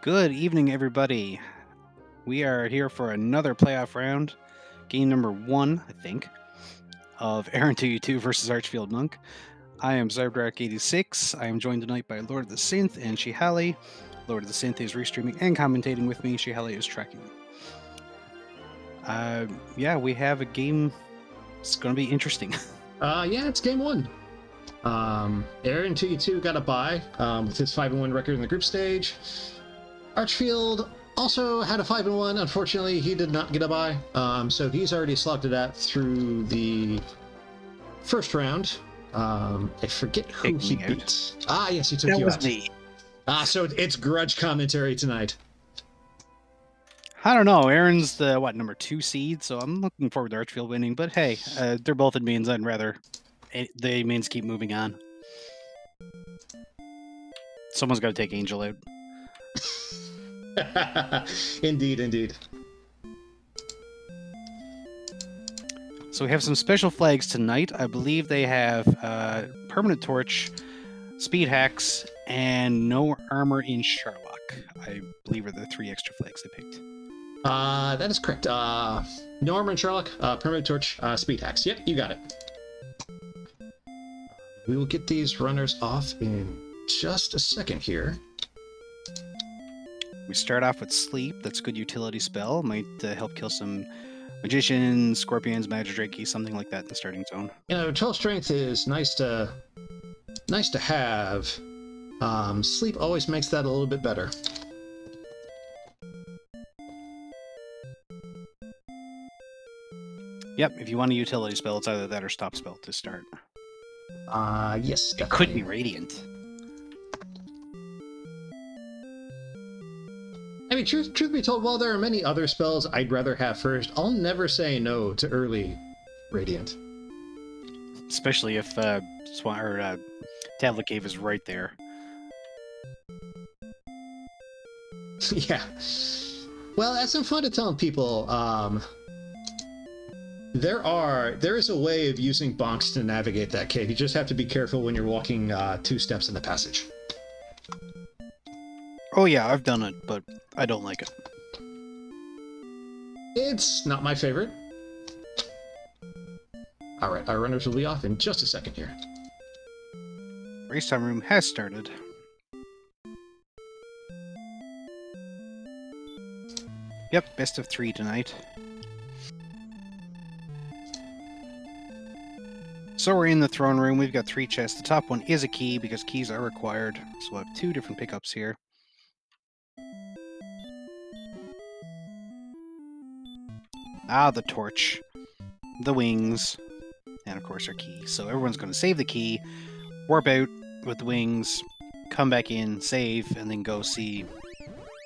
Good evening, everybody. We are here for another playoff round, game number 1, I think, of aaron2u2 versus ArchfieldMonk. I am Zarbrak86. I am joined tonight by Lord of the Synth and Shihali. Lord of the Synth is restreaming and commentating with me. Shihali is tracking. Yeah, we have a game. It's going to be interesting. Yeah, it's game 1. Aaron2u2 got a bye with his 5-1 record in the group stage. Archfield also had a 5-1. Unfortunately, he did not get a bye, so he's already slogged it out through the first round. I forget who he beat. Ah, yes, he took you out. That was me. So it's grudge commentary tonight. I don't know. Aaron's the, number 2 seed, so I'm looking forward to Archfield winning. But hey, they're both in mains. I'd rather the mains keep moving on. Someone's got to take Angel out. Indeed. So we have some special flags tonight. I believe they have Permanent Torch, Speed Hacks, and No Armor in Sherlock. I believe are the 3 extra flags they picked. That is correct. No Armor in Sherlock, Permanent Torch, Speed Hacks. Yep, you got it. We will get these runners off in just a second here. We start off with Sleep. That's a good utility spell. Might help kill some magicians, scorpions, magidraki, something like that in the starting zone. You know, 12 strength is nice to have. Sleep always makes that a little bit better. Yep, if you want a utility spell, it's either that or stop spell to start. Yes, definitely. It could be Radiant. I mean, truth be told, while there are many other spells I'd rather have first, I'll never say no to early Radiant. Especially if Tablet Cave is right there. Yeah. Well, that's some fun to tell people. There is a way of using bonks to navigate that cave. You just have to be careful when you're walking 2 steps in the passage. Oh yeah, I've done it, but I don't like it. It's not my favorite. Alright, our runners will be off in just a second here. Race time room has started. Yep, best of 3 tonight. So we're in the throne room. We've got 3 chests. The top one is a key because keys are required. So we'll have 2 different pickups here. The torch, the wings, and of course our key. So everyone's going to save the key, warp out with the wings, come back in, save, and then go see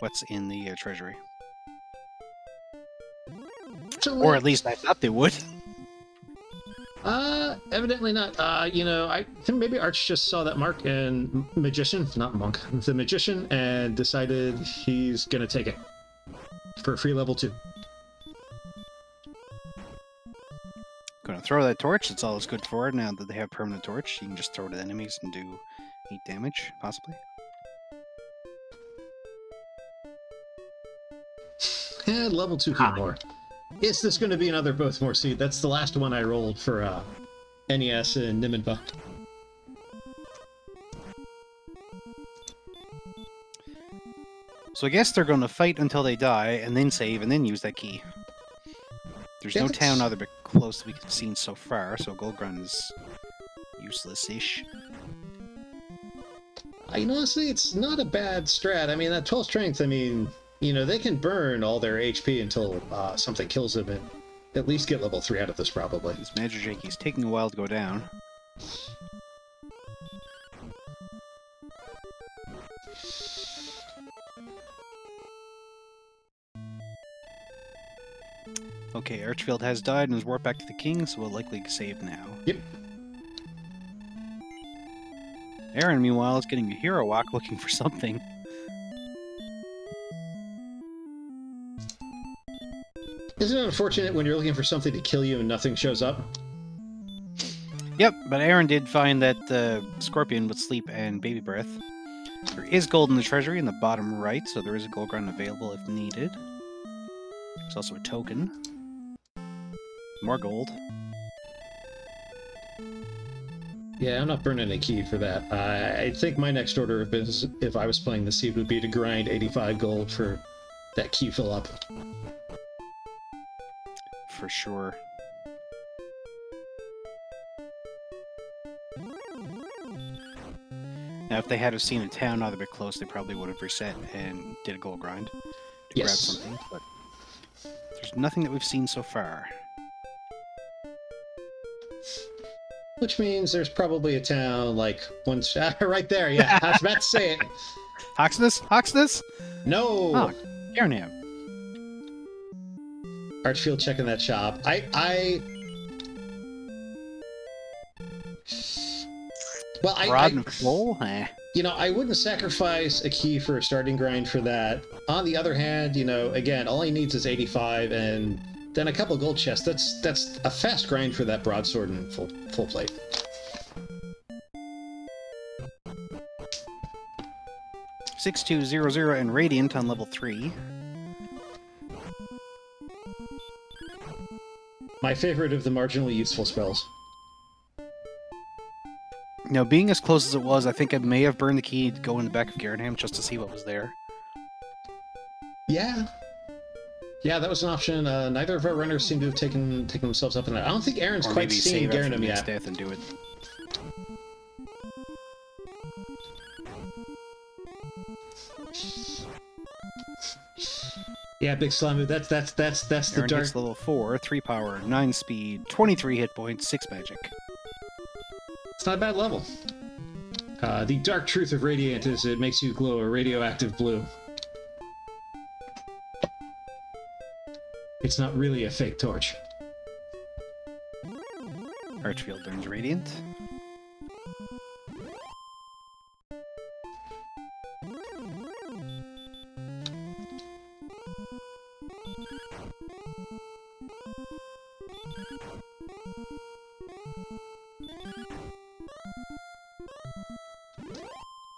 what's in the treasury. Or at least I thought they would. Evidently not. You know, I think maybe Arch just saw that mark and Magician, not Monk, the Magician, and decided he's going to take it for a free level 2. Gonna throw that torch. That's all it's good for. Now that they have permanent torch, you can just throw it at enemies and do 8 damage, possibly. And level 2 more. Is this going to be another both more seed? That's the last one I rolled for NES and Niminba. So I guess they're going to fight until they die, and then save, and then use that key. There's no town other but close that we've seen so far, so Goldgrun is useless-ish. You know, honestly, it's not a bad strat. I mean, that 12 strength, I mean, you know, they can burn all their HP until something kills them and at least get level 3 out of this, probably. This Magidraki's taking a while to go down. Okay, Archfield has died and is warped back to the king, so we'll likely save now. Yep. Aaron, meanwhile, is getting a hero walk looking for something. Isn't it unfortunate when you're looking for something to kill you and nothing shows up? Yep, but Aaron did find that Scorpion with Sleep and Baby Breath. There is gold in the treasury in the bottom right, so there is a gold grind available if needed. There's also a token. More gold. Yeah, I'm not burning a key for that. I think my next order of business, if I was playing the seed, would be to grind 85 gold for that key fill up. For sure. Now, if they had have seen a town out a bit close, they probably would have reset and did a gold grind to grab something, but there's nothing that we've seen so far. Which means there's probably a town like one right there. Yeah, I was about to say it. Hoxness? Hoxness? No. Oh, Garnham. Archfield checking that shop. Rod and Roll? You know, I wouldn't sacrifice a key for a starting grind for that. On the other hand, you know, again, all he needs is 85 and then a couple gold chests. That's a fast grind for that broadsword and full plate. $6200 and Radiant on level 3. My favorite of the marginally useful spells. Now, being as close as it was, I think I may have burned the key to go in the back of Garnham just to see what was there. Yeah. Yeah, that was an option. Neither of our runners seem to have taken themselves up in that. I don't think Aaron's or quite seen Garnham yet. Death and do it. Yeah, Big Slamu, that's the Aaron dark... hits level 4, 3 power, 9 speed, 23 hit points, 6 magic. It's not a bad level. The dark truth of Radiant is it makes you glow a radioactive blue. It's not really a fake torch. Archfield learns Radiant.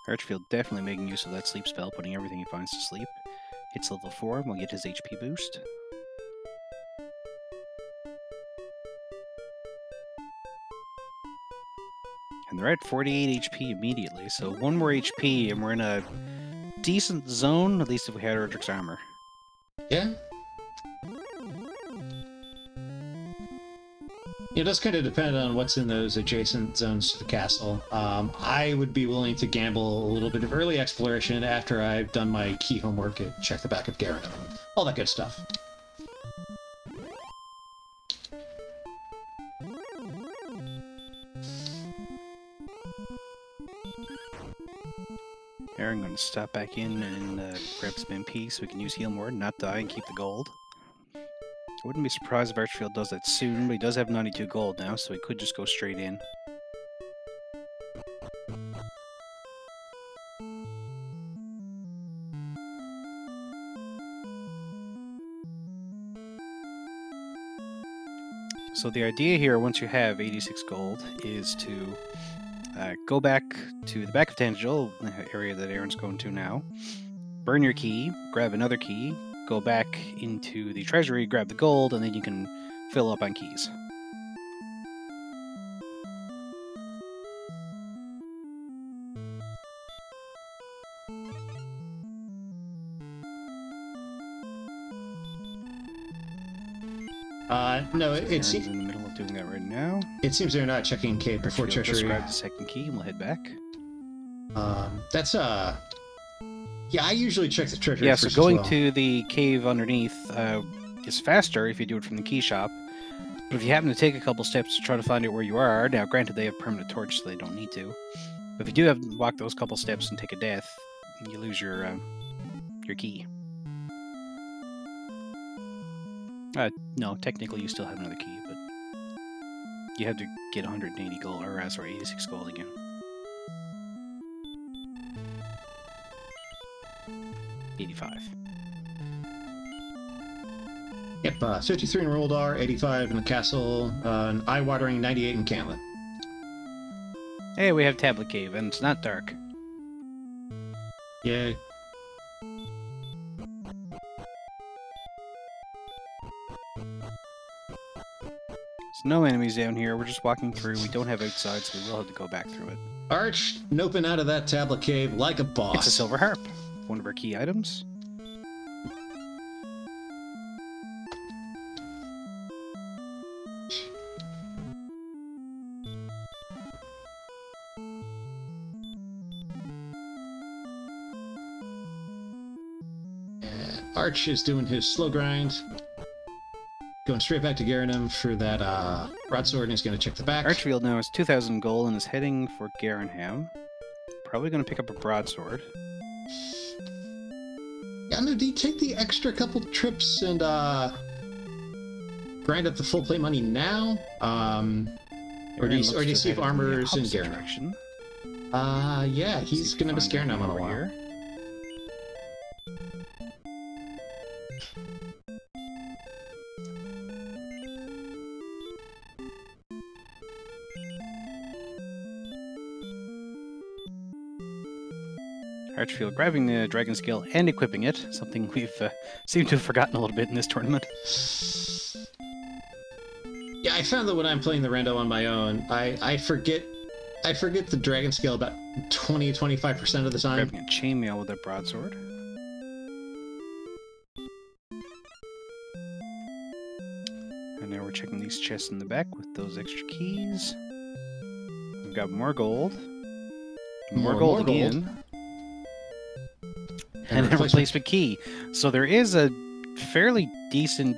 Archfield definitely making use of that sleep spell, putting everything he finds to sleep. Hits level 4 and will get his HP boost. And they're at 48 HP immediately, so 1 more HP and we're in a decent zone, at least if we had Erdrick's armor. Yeah. It does kind of depend on what's in those adjacent zones to the castle. I would be willing to gamble a little bit of early exploration after I've done my key homework and check the back of Garrett. All that good stuff. Aaron going to stop back in and grab some MP so we can use Heal More, not die, and keep the gold. I wouldn't be surprised if Archfield does that soon, but he does have 92 gold now, so he could just go straight in. So the idea here, once you have 86 gold, is to go back to the back of Tangel, the area that Aaron's going to now, burn your key, grab another key, go back into the treasury, grab the gold, and then you can fill up on keys. No, it seems in the middle of doing that right now. It seems they're not checking cave before treasury. Just grab the second key and we'll head back. That's yeah, I usually check the treasury. Yeah, so going to the cave underneath is faster if you do it from the key shop. But if you happen to take a couple steps to try to find out where you are, now granted they have permanent torch, so they don't need to. But if you do have to walk those couple steps and take a death, you lose your key. No, technically you still have another key, but you have to get 180 gold, or sorry, 86 gold again. $85. Yep, 53 in Roldar, 85 in the castle, an eye-watering 98 in Cantlin. Hey, we have Tablet Cave, and it's not dark. Yay. There's no enemies down here. We're just walking through. We don't have outside, so we will have to go back through it. Arch, noping out of that tablet cave like a boss. It's a silver harp. One of our key items. Arch is doing his slow grind. Going straight back to Garanham for that broadsword, and he's going to check the back. Archfield now has 2,000 gold and is heading for Garanham. Probably going to pick up a broadsword. Yeah, no, do you take the extra couple trips and grind up the full plate money now? Or do you see if armor's in Garanham? Yeah, he's going to miss Garanham on a while. Archfield grabbing the dragon skill and equipping it, something we've seemed to have forgotten a little bit in this tournament. Yeah, I found that when I'm playing the rando on my own, I forget the dragon skill about 20-25% of the time. Grabbing a chainmail with a broadsword. And now we're checking these chests in the back with those extra keys. We've got more gold. More gold again. And a replacement key. So there is a fairly decent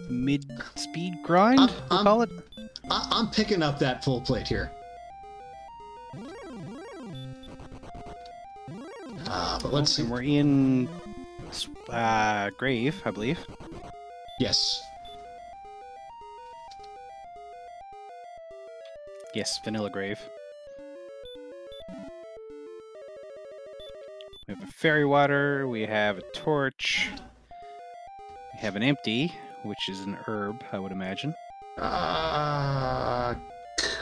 mid-speed grind, we'll call it. I'm picking up that full plate here. But let's see. We're in Grave, I believe. Yes. Yes, Vanilla Grave. We have a fairy water, we have a torch, we have an empty, which is an herb, I would imagine.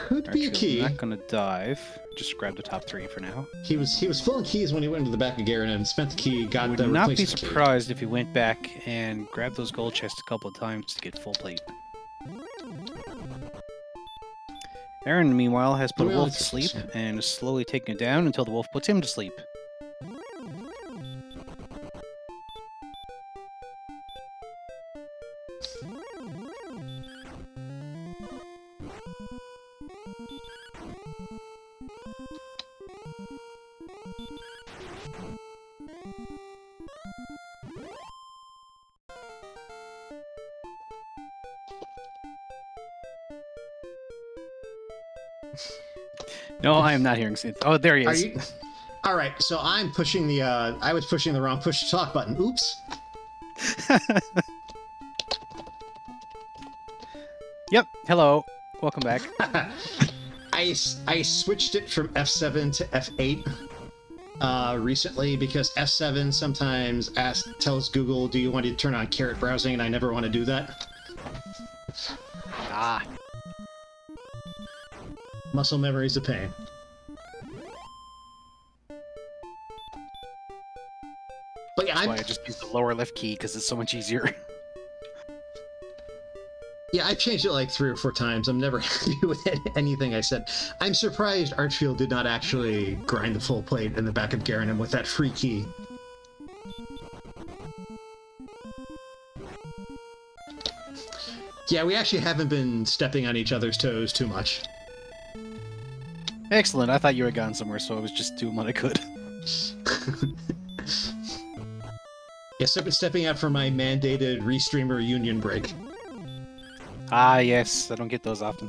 Could be a key. I'm not gonna dive. Just grab the top 3 for now. He was full of keys when he went into the back of Garen and spent the key, got the Would not be replacement surprised if he went back and grabbed those gold chests a couple of times to get full plate. Aaron, meanwhile, has put a wolf to sleep and is slowly taking it down until the wolf puts him to sleep. No, I am not hearing synth. Oh, there he is. All right, so I'm pushing the. I was pushing the wrong push to talk button. Oops. Yep. Hello. Welcome back. I switched it from F7 to F8 recently because F7 sometimes tells Google, "Do you want to turn on caret browsing?" and I never want to do that. Ah. Muscle memory's a pain. But yeah, That's why I just use the lower left key because it's so much easier. Yeah, I've changed it like 3 or 4 times. I'm never happy with anything I said. I'm surprised Archfield did not actually grind the full plate in the back of Garanham with that free key. Yeah, we actually haven't been stepping on each other's toes too much. Excellent. I thought you had gone somewhere, so I was just doing what I could. Yes, I've been stepping out for my mandated restreamer union break. Ah, yes. I don't get those often.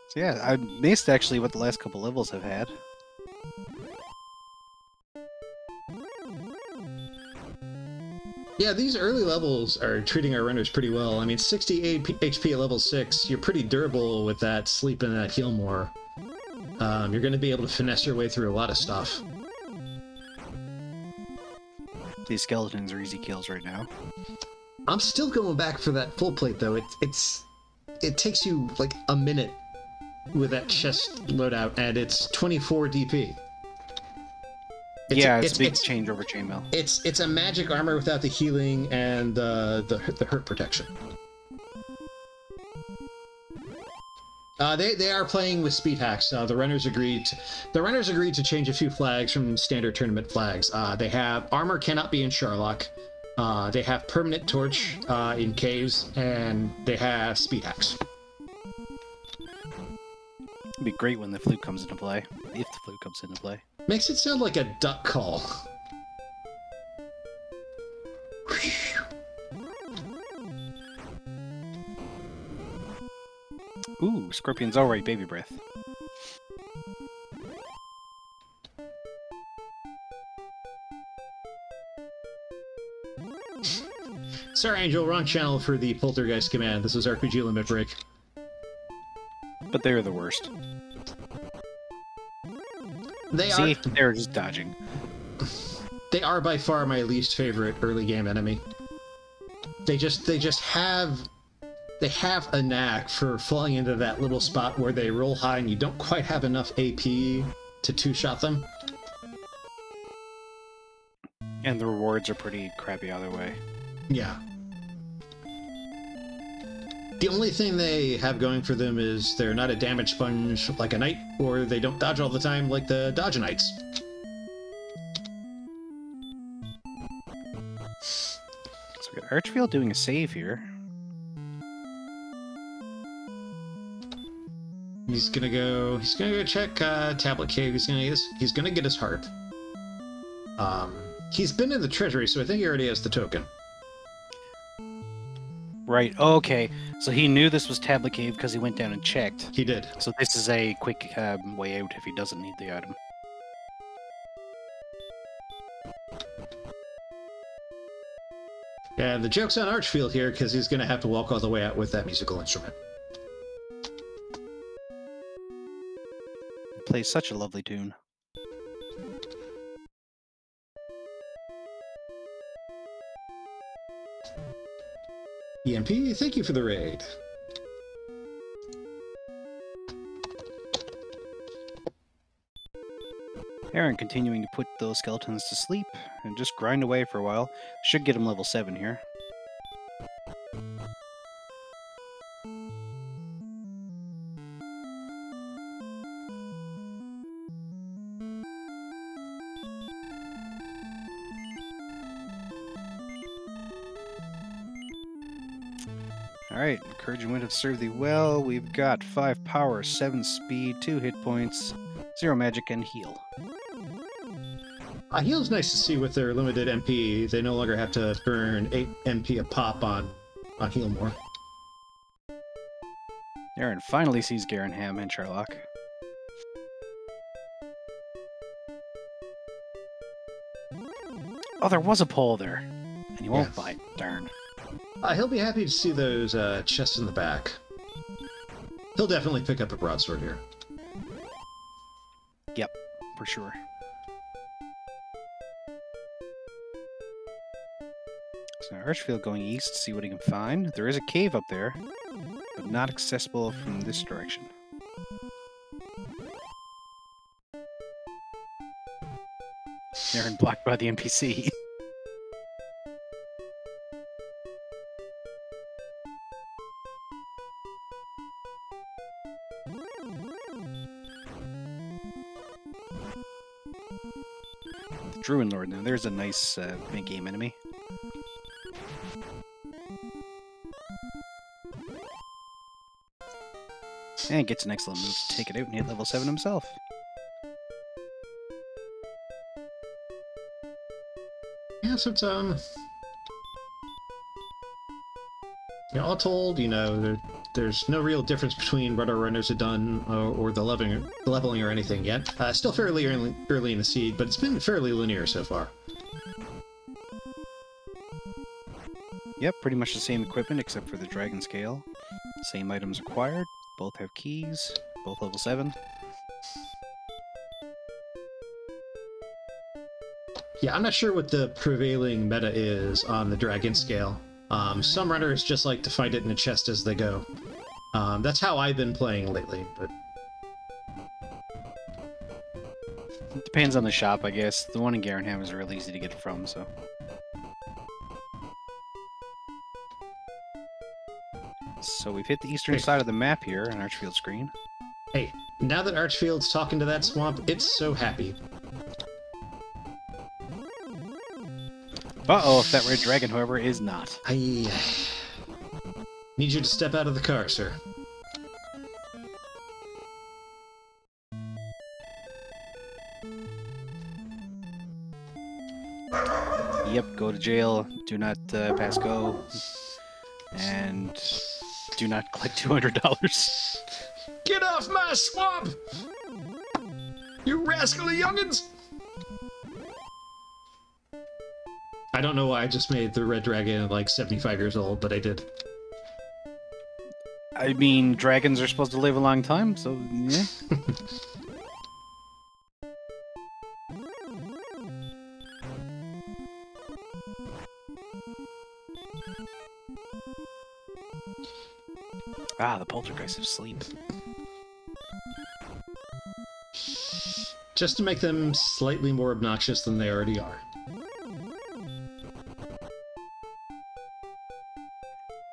So yeah, I missed actually what the last couple levels have had. Yeah, these early levels are treating our runners pretty well. I mean, 68 HP at level 6, you're pretty durable with that sleep and that heal more. You're going to be able to finesse your way through a lot of stuff. These skeletons are easy kills right now. I'm still going back for that full plate, though. it takes you like a minute with that chest loadout, and it's 24 DP. It's a big change over chainmail. It's a magic armor without the healing and the hurt protection. They are playing with speed hacks. The runners agreed to change a few flags from standard tournament flags. They have armor cannot be in Sherlock. They have permanent torch in caves, and they have speed hacks. It'd be great when the flute comes into play. If the flute comes into play. Makes it sound like a duck call. Ooh, Scorpion's alright, baby breath. Sorry, Angel, wrong channel for the Poltergeist command. This was RPG Limit Break. But they're the worst. They're just dodging. They are by far my least favorite early game enemy. They have a knack for falling into that little spot where they roll high and you don't quite have enough AP to two-shot them. And the rewards are pretty crappy either way. Yeah. The only thing they have going for them is they're not a damage sponge like a knight, or they don't dodge all the time like the dodge knights. So we got Archfield doing a save here. He's gonna go check Tablet Cave. He's gonna get his heart. He's been in the treasury, so I think he already has the token. Right, okay. So he knew this was Tablet Cave because he went down and checked. He did. So this is a quick way out if he doesn't need the item. And the joke's on Archfield here, because he's going to have to walk all the way out with that musical instrument. It plays such a lovely tune. EMP, thank you for the raid. Aaron continuing to put those skeletons to sleep and just grind away for a while. Should get him level 7 here. Alright, Encouraging Wind have served thee well. We've got 5 power, 7 speed, 2 hit points, 0 magic, and heal. Heal's nice to see with their limited MP. They no longer have to burn 8 MP a pop on heal more. Aaron finally sees Garenham and Sherlock. Oh, there was a pole there. And he won't bite. Darn. He'll be happy to see those chests in the back. He'll definitely pick up a broadsword here. Yep, for sure. So Archfield going east to see what he can find. There is a cave up there, but not accessible from this direction. Aaron blocked by the NPC. The Druid Lord now. There's a nice mid-game enemy. And gets an excellent move to take it out and hit level 7 himself. Yeah, so it's all told, there's no real difference between what our runners have done or the leveling or anything yet. Still fairly early in the seed, but it's been fairly linear so far. Yep, pretty much the same equipment except for the dragon scale. Same items acquired. Both have keys. Both level 7. Yeah, I'm not sure what the prevailing meta is on the dragon scale. Some runners just like to find it in a chest as they go. That's how I've been playing lately, but It depends on the shop, I guess. The one in Garenham is real easy to get from, so. So we've hit the eastern side of the map here on Archfield's screen. hey, now that Archfield's talking to that swamp, it's so happy. Uh-oh, if that red dragon, however, is not. I need you to step out of the car, sir. Yep, go to jail, do not pass go, and do not collect $200. Get off my swamp! You rascally youngins! I don't know why I just made the red dragon like 75 years old, but I did. I mean, dragons are supposed to live a long time, so yeah. Ah, the poltergeist is asleep. Just to make them slightly more obnoxious than they already are.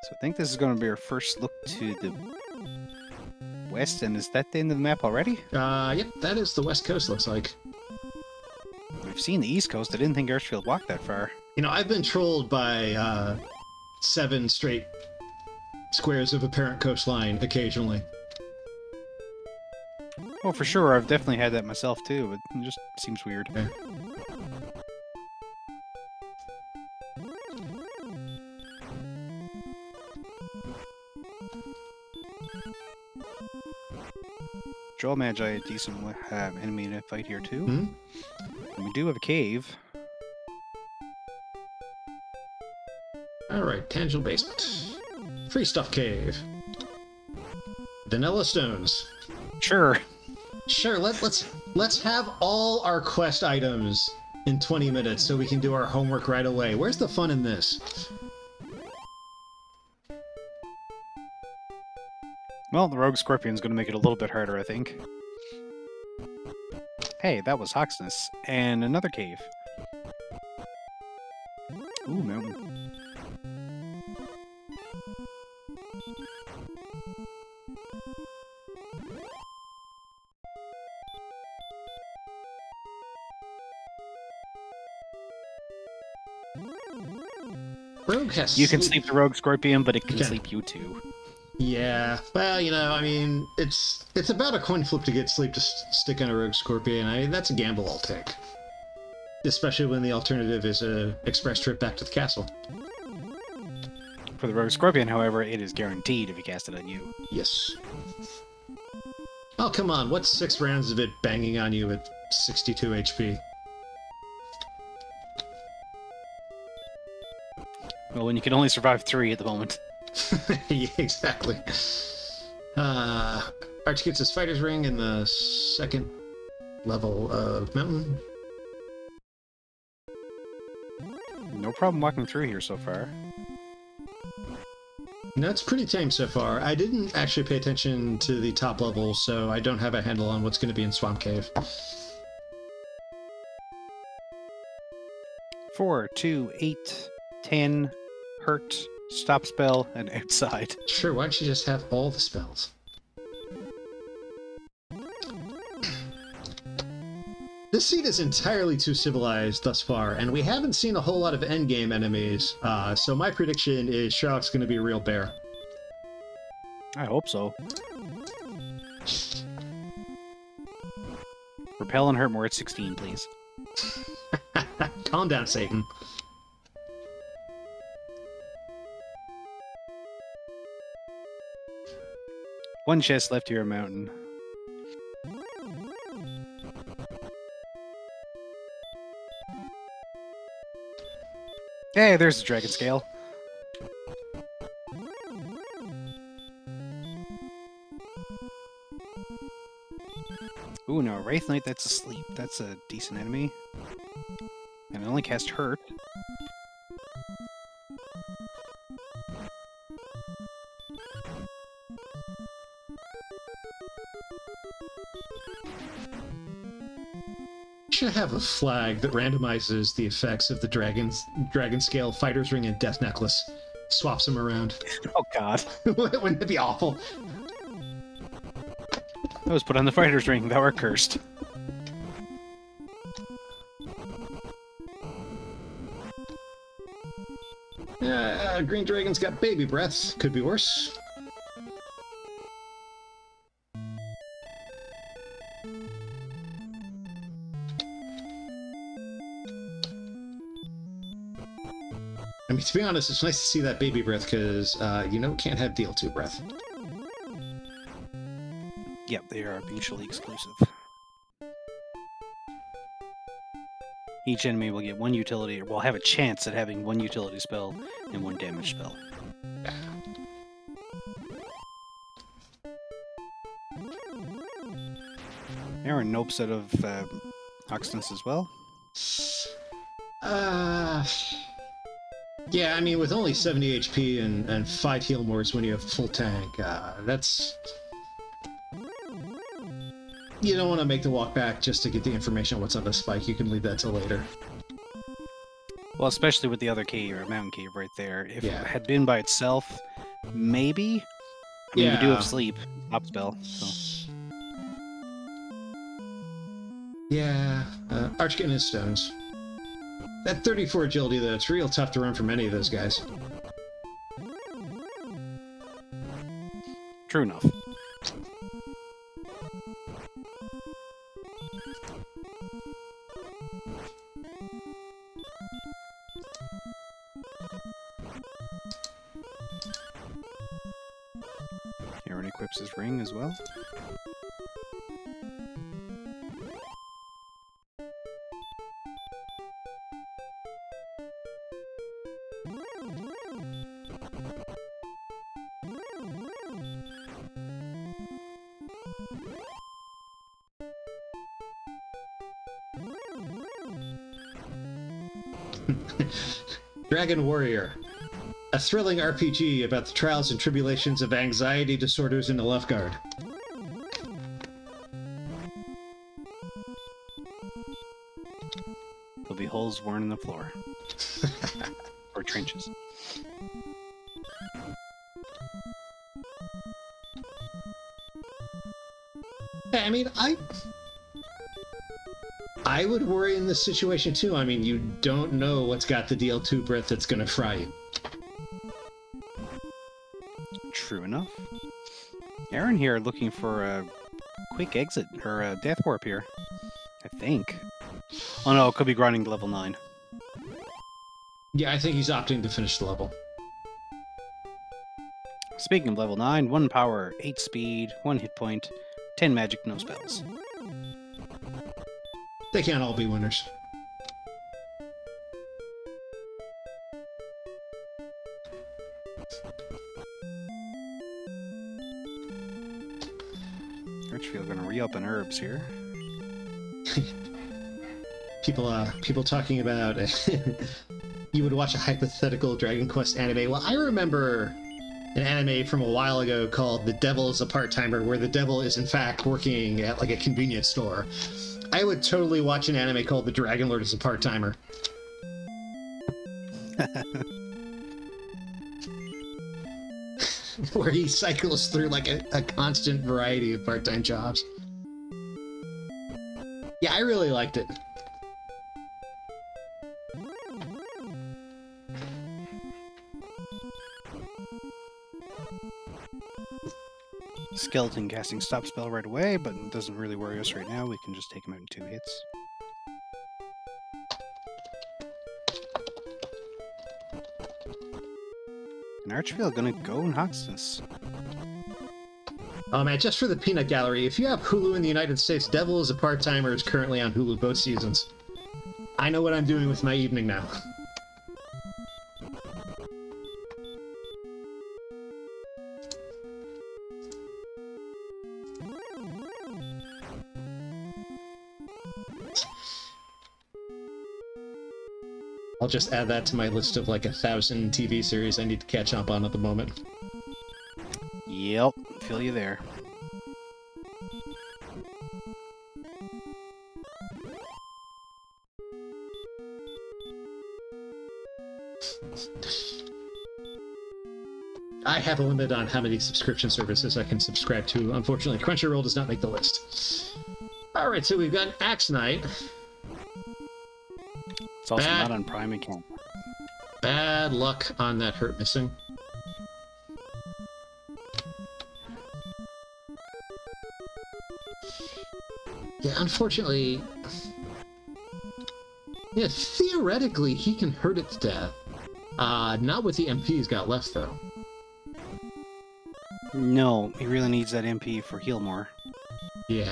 So I think this is going to be our first look to the west, and is that the end of the map already? Yep, that is the west coast, looks like. We've seen the east coast. I didn't think Archfield walked that far. You know, I've been trolled by 7 straight squares of apparent coastline occasionally. Oh, for sure. I've definitely had that myself, too, but it just seems weird. Yeah. Joel Magi, a decent enemy to fight here, too. Hmm? And we do have a cave. Alright, Tangible Basement. Free Stuff Cave. Vanilla Stones. Sure. Sure, let's have all our quest items in 20 minutes so we can do our homework right away. Where's the fun in this? Well, the Rogue Scorpion's going to make it a little bit harder, I think. Hey, that was Hawksness. And another cave. Ooh, mountain. Rogue has You can sleep the Rogue Scorpion, but it can Okay. sleep you too. Yeah, well, you know, I mean, it's about a coin flip to get sleep to stick on a Rogue Scorpion. I mean, that's a gamble I'll take. Especially when the alternative is a express trip back to the castle. For the Rogue Scorpion, however, it is guaranteed if you cast it on you. Yes. Oh, come on, what's 6 rounds of it banging on you at 62 HP? Well, when you can only survive 3 at the moment. Yeah, exactly. Arch gets his fighter's ring in the 2nd level of mountain. No problem walking through here so far. No, it's pretty tame so far. I didn't actually pay attention to the top level, so I don't have a handle on what's going to be in Swamp Cave. 4, 2, 8, 10, hurt, stop spell, and outside. Sure, why don't you just have all the spells? This seed is entirely too civilized thus far, and we haven't seen a whole lot of endgame enemies, so my prediction is Sherlock's going to be a real bear. I hope so. Repel and hurt more at 16, please. Calm down, Satan. One chest left here, mountain. Hey, there's the dragon scale. Ooh, no, Wraith Knight, that's asleep. That's a decent enemy. And I only cast hurt. Should have a flag that randomizes the effects of the dragon scale fighter's ring and death necklace. Swaps them around. Oh god. Wouldn't it be awful? I was put on the fighter's ring. Thou art cursed. Green dragon's got baby breath. Could be worse. I mean, to be honest, it's nice to see that baby breath, because, you know, can't have DL2 breath. Yep, they are mutually exclusive. Each enemy will get one utility, or will have a chance at having one utility spell and one damage spell. Aaron nopes out of Oxness as well. Yeah, I mean, with only 70 HP and 5 heal mores when you have full tank, that's... You don't want to make the walk back just to get the information on what's on the spike. You can leave that till later. Well, especially with the other cave, or mountain cave right there. If Yeah. it had been by itself, maybe? I mean, Yeah. we do have sleep, top spell, so... Yeah, Arch getting his stones. That 34 agility, though, it's real tough to run from any of those guys. True enough. Aaron equips his ring as well. Dragon Warrior. A thrilling RPG about the trials and tribulations of anxiety disorders in the left guard. There'll be holes worn in the floor. Or trenches. I mean, I would worry in this situation too. I mean, you don't know what's got the DL2 breath that's going to fry you. True enough. Aaron here looking for a quick exit, or a death warp here. I think. Oh no, it could be grinding to level 9. Yeah, I think he's opting to finish the level. Speaking of level 9, 1 power, 8 speed, 1 hit point, 10 magic, no spells. They can't all be winners. Archfield gonna re-up on herbs here. People talking about you would watch a hypothetical Dragon Quest anime. Well, I remember an anime from a while ago called The Devil is a Part-Timer, where the devil is in fact working at like a convenience store. I would totally watch an anime called The Dragon Lord is a Part-Timer. Where he cycles through like a constant variety of part-time jobs. Yeah, I really liked it. Skeleton casting stop spell right away, but it doesn't really worry us right now. We can just take him out in 2 hits. And Archfield gonna go in Hoxness. Oh man, just for the peanut gallery, if you have Hulu in the United States, Devil is a Part-Timer is currently on Hulu both seasons. I know what I'm doing with my evening now. I'll just add that to my list of like 1,000 TV series I need to catch up on at the moment. Yep, feel you there. I have a limit on how many subscription services I can subscribe to. Unfortunately, Crunchyroll does not make the list. All right, so we've got an Axe Knight. It's also not on Prime account. Bad luck on that hurt missing. Yeah, unfortunately... Yeah, theoretically, he can hurt it to death. Not with the MP he's got left, though. No, he really needs that MP for heal more. Yeah.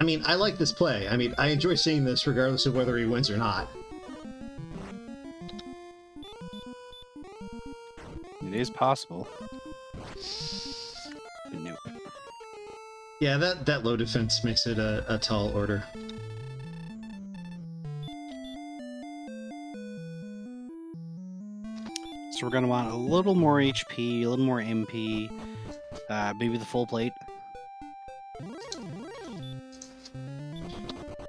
I mean, I like this play. I mean, I enjoy seeing this regardless of whether he wins or not. It is possible. But nope. Yeah, that low defense makes it a tall order. So we're going to want a little more HP, a little more MP, maybe the full plate.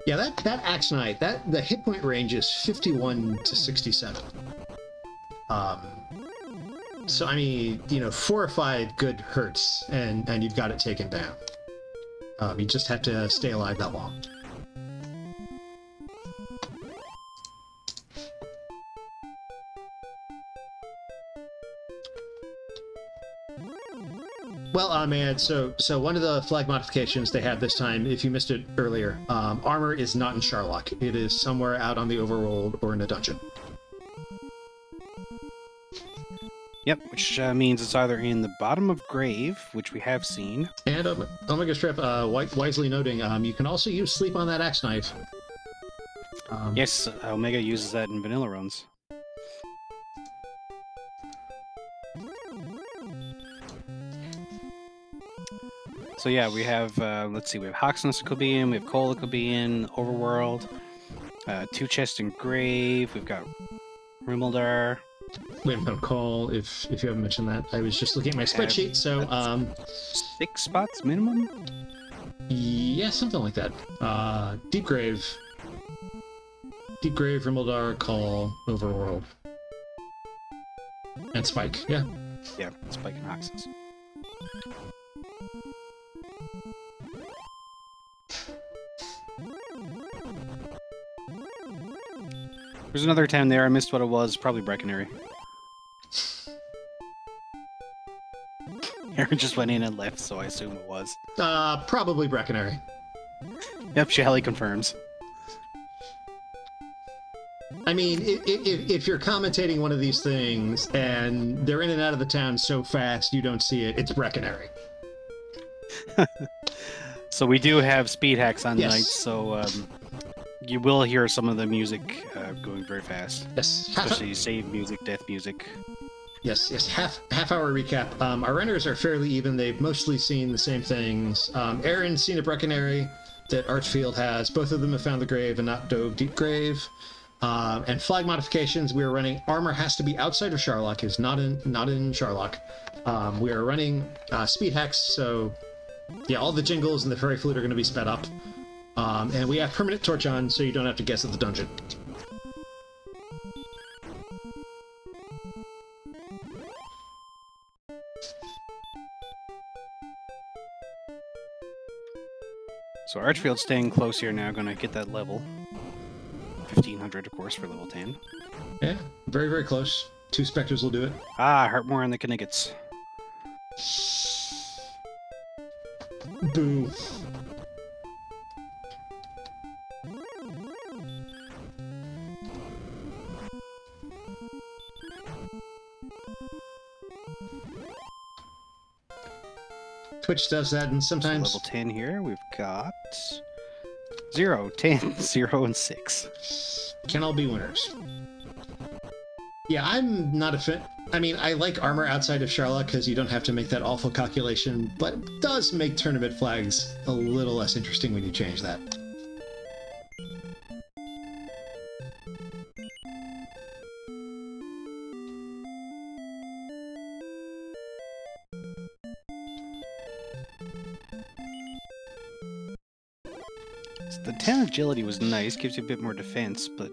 Yeah, that Axe Knight, the hit point range is 51 to 67. So, I mean, you know, 4 or 5 good hurts, and you've got it taken down. You just have to stay alive that long. Well, man, so one of the flag modifications they have this time, if you missed it earlier, armor is not in Sharlock. It is somewhere out on the overworld or in a dungeon. Yep, which means it's either in the bottom of Grave, which we have seen. And Omega Strip, wisely noting, you can also use Sleep on that Axe Knife. Yes, Omega uses that in vanilla runs. So yeah, we have, let's see, we have Hoxness could be in, we have Cola could be in, Overworld, 2 chests in Grave, we've got Rimuldar. We haven't put a call, if you haven't mentioned that. I was just looking at my spreadsheet, so... 6 spots minimum? Yeah, something like that. Deep Grave, Rimuldar, Call, Overworld. And Spike, yeah. Yeah, Spike and Hoxness. There's another 10 there. I missed what it was. Probably Breckenary. Aaron just went in and left, so I assume it was. Probably Breckenary. Yep, Shelley confirms. I mean, if you're commentating one of these things and they're in and out of the town so fast you don't see it, it's Breckenary. So we do have speed hacks on Yes. nights, so you will hear some of the music going very fast. Yes. Especially save music, death music. Yes. Half hour recap. Our runners are fairly even. They've mostly seen the same things. Aaron's seen a Breckenary that Archfield has. Both of them have found the grave and not dove Deep Grave. And flag modifications, we are running armor has to be outside of Sharlock, is not in Sharlock. We are running speed hacks, so yeah, all the jingles and the fairy flute are going to be sped up. And we have permanent torch on, so you don't have to guess at the dungeon. So Archfield's staying close here now, gonna get that level. 1500, of course, for level 10. Yeah, very, very close. 2 Spectres will do it. Ah, hurt more on the Kniggets. Boo. Twitch does that, and sometimes... So level 10 here, we've got 0, 10, 0, and 6. Can all be winners. Yeah, I'm not a fan. I mean, I like armor outside of Sharlock because you don't have to make that awful calculation, but it does make tournament flags a little less interesting when you change that. So the 10 agility was nice, gives you a bit more defense, but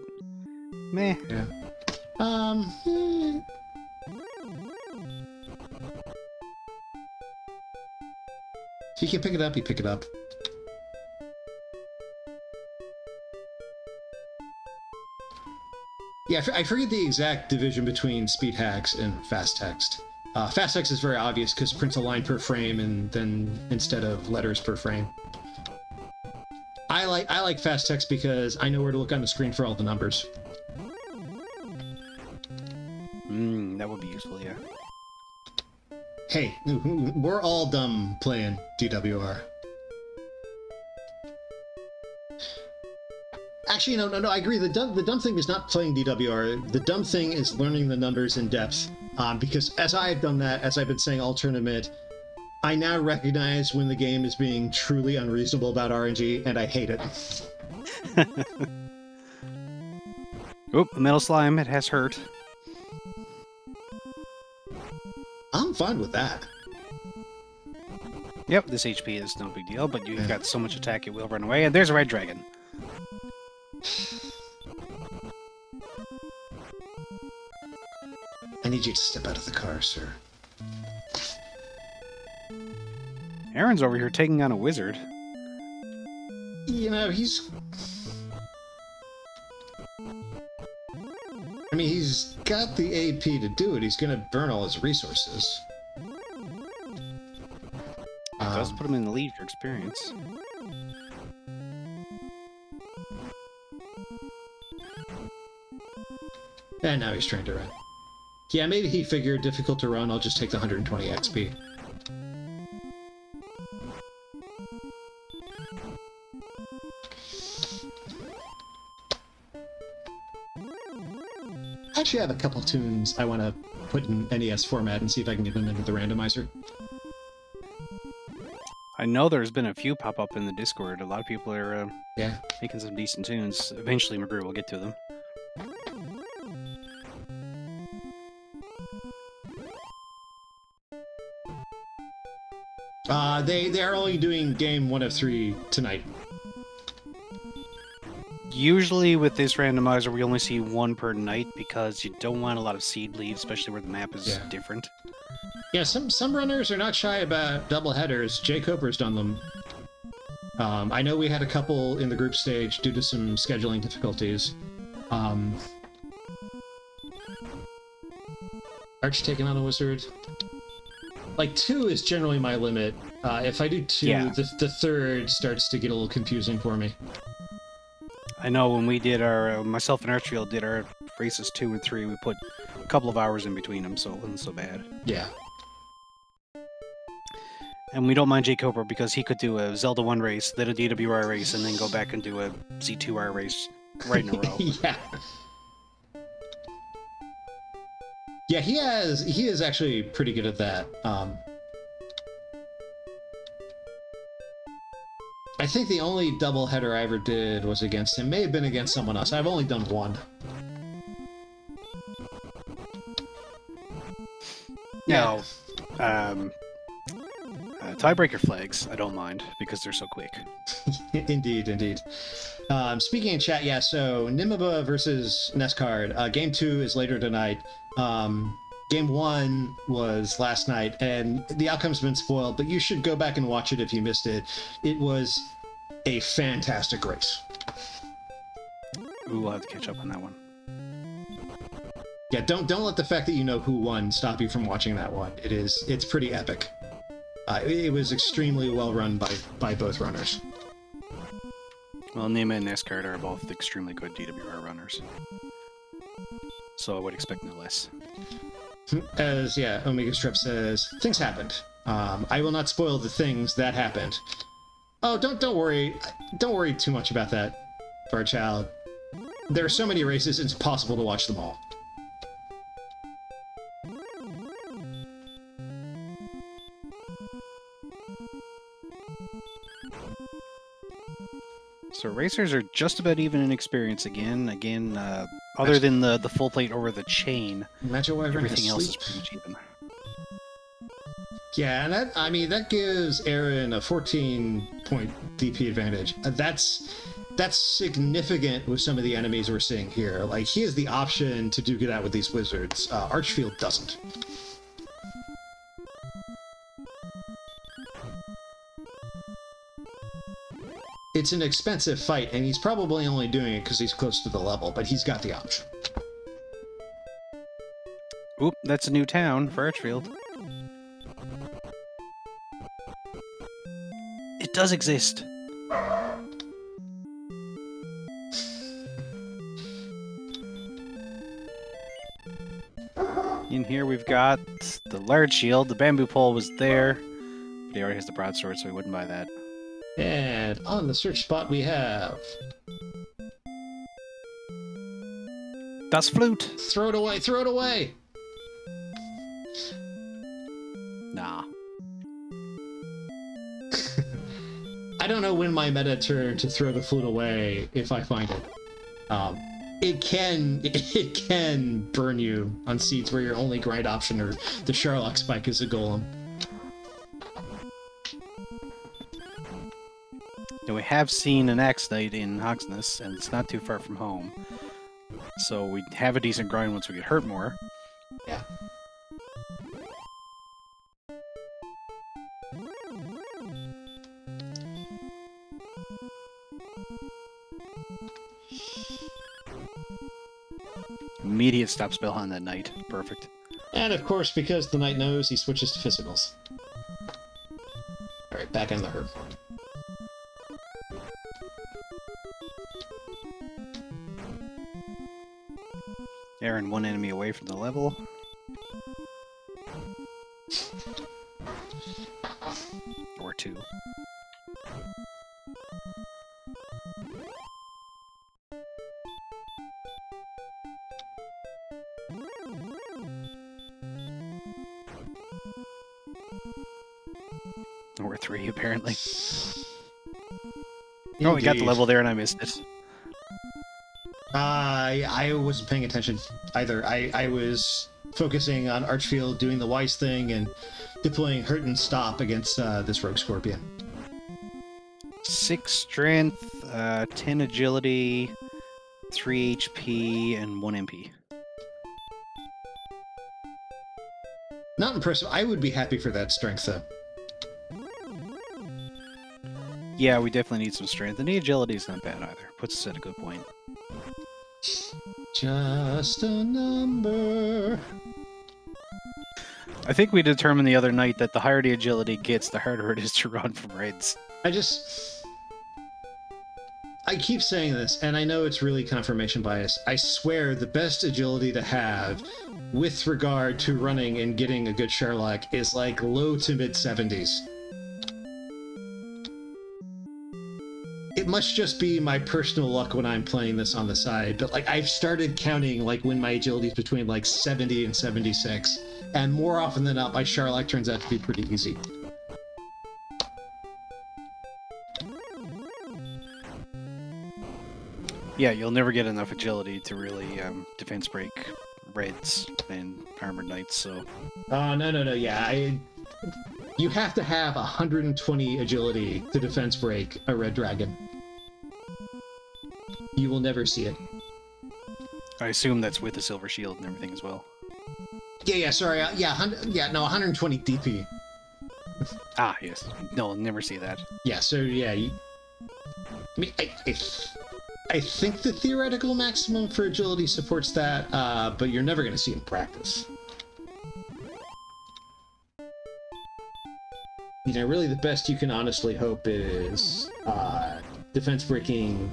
meh. Yeah. If you can pick it up, you pick it up. Yeah, I forget the exact division between speed hacks and fast text. Fast text is very obvious because it prints a line per frame and then instead of letters per frame. I like fast text because I know where to look on the screen for all the numbers. That would be useful, yeah. Hey, we're all dumb playing DWR. Actually, no, I agree. The dumb thing is not playing DWR. The dumb thing is learning the numbers in depth. Because as I've done that, as I've been saying all tournament, I now recognize when the game is being truly unreasonable about RNG, and I hate it. Oop, the metal slime, it has hurt. I'm fine with that. Yep, this HP is no big deal, but you've got so much attack it will run away, and there's a red dragon. I need you to step out of the car, sir. Aaron's over here taking on a wizard. You know, he's... I mean, he's got the AP to do it. He's going to burn all his resources. It does put him in the lead for experience. And now he's trying to run. Yeah, maybe he figured difficult to run, I'll just take the 120 XP. Actually, I have a couple tunes I want to put in NES format and see if I can get them into the randomizer. I know there's been a few pop up in the Discord. A lot of people are making some decent tunes. Eventually, McGrew will get to them. They are only doing game 1 of 3 tonight. Usually with this randomizer, we only see one per night because you don't want a lot of seed bleed, especially where the map is different. Yeah, some runners are not shy about double headers. Jay Coper's done them. I know we had a couple in the group stage due to some scheduling difficulties. Arch taking on a wizard. Like 2 is generally my limit. If I do 2, the third starts to get a little confusing for me. I know when we did our, myself and Archfield did our races 2 and 3, we put a couple of hours in between them, so it wasn't so bad. Yeah. And we don't mind Jay Coper because he could do a Zelda 1 race, then a DWR race, and then go back and do a Z2R race right in a row. Yeah. Yeah, he is actually pretty good at that. I think the only doubleheader I ever did was against him. May have been against someone else. I've only done 1. Now, tiebreaker flags, I don't mind, because they're so quick. Indeed, indeed. Speaking in chat, yeah, so Nimaba versus Nescard. Game 2 is later tonight. Game 1 was last night, and the outcome's been spoiled, but you should go back and watch it if you missed it. It was a fantastic race. Ooh, we'll have to catch up on that one. Yeah, don't let the fact that you know who won stop you from watching that one. It's pretty epic. It was extremely well run by both runners. Well, Nima and Nescard are both extremely good DWR runners. So I would expect no less. As, Omega Strip says, things happened. I will not spoil the things that happened. Oh, don't worry. Don't worry too much about that, Barchild. There are so many races, it's impossible to watch them all. So racers are just about even in experience again. Other than the full plate over the chain, everything else is pretty much even. Yeah, and that gives Aaron a 14-point DP advantage. That's significant with some of the enemies we're seeing here. Like, he has the option to duke it out with these wizards. Archfield doesn't. It's an expensive fight, and he's probably only doing it because he's close to the level, but he's got the option. Oop, that's a new town for Archfield. It does exist. In here we've got the large shield. The bamboo pole was there, but he already has the broadsword, so he wouldn't buy that. And on the search spot we have... Das Flute! Throw it away! Throw it away! Nah. I don't know when my meta turn to throw the flute away if I find it. It can burn you on seeds where your only grind option or the Sherlock Spike is a golem. Now we have seen an Axe Knight in Hogsness, and it's not too far from home. So we have a decent grind once we get hurt more. Yeah. Immediate stop spell on that knight. Perfect. And of course, because the knight knows, he switches to physicals. Alright, back in the herd form. Aaron, one enemy away from the level. Or two. Or three, apparently. Oh, we got the level there and I missed it. I wasn't paying attention either. I was focusing on Archfield doing the wise thing and deploying Hurt and Stop against this Rogue Scorpion. 6 strength, 10 agility, 3 HP, and 1 MP. Not impressive. I would be happy for that strength, though. Yeah, we definitely need some strength, and the agility is not bad either. Puts us at a good point. Just a number. I think we determined the other night that the higher the agility gets, the harder it is to run from raids. I keep saying this, and I know it's really confirmation bias. I swear the best agility to have with regard to running and getting a good Sherlock is like low to mid 70s. It must just be my personal luck when I'm playing this on the side, but like I've started counting like when my agility is between like 70 and 76, and more often than not my Sherlock turns out to be pretty easy. Yeah, you'll never get enough agility to really defense break raids and armored knights, so... No, yeah, you have to have 120 agility to defense break a red dragon. You will never see it. I assume that's with the silver shield and everything as well. Yeah, sorry, yeah, 120 DP. Ah, yes. No, I'll never see that. Yeah, so yeah, I mean, I think the theoretical maximum for agility supports that, but you're never going to see it in practice. You know, really the best you can honestly hope is defense breaking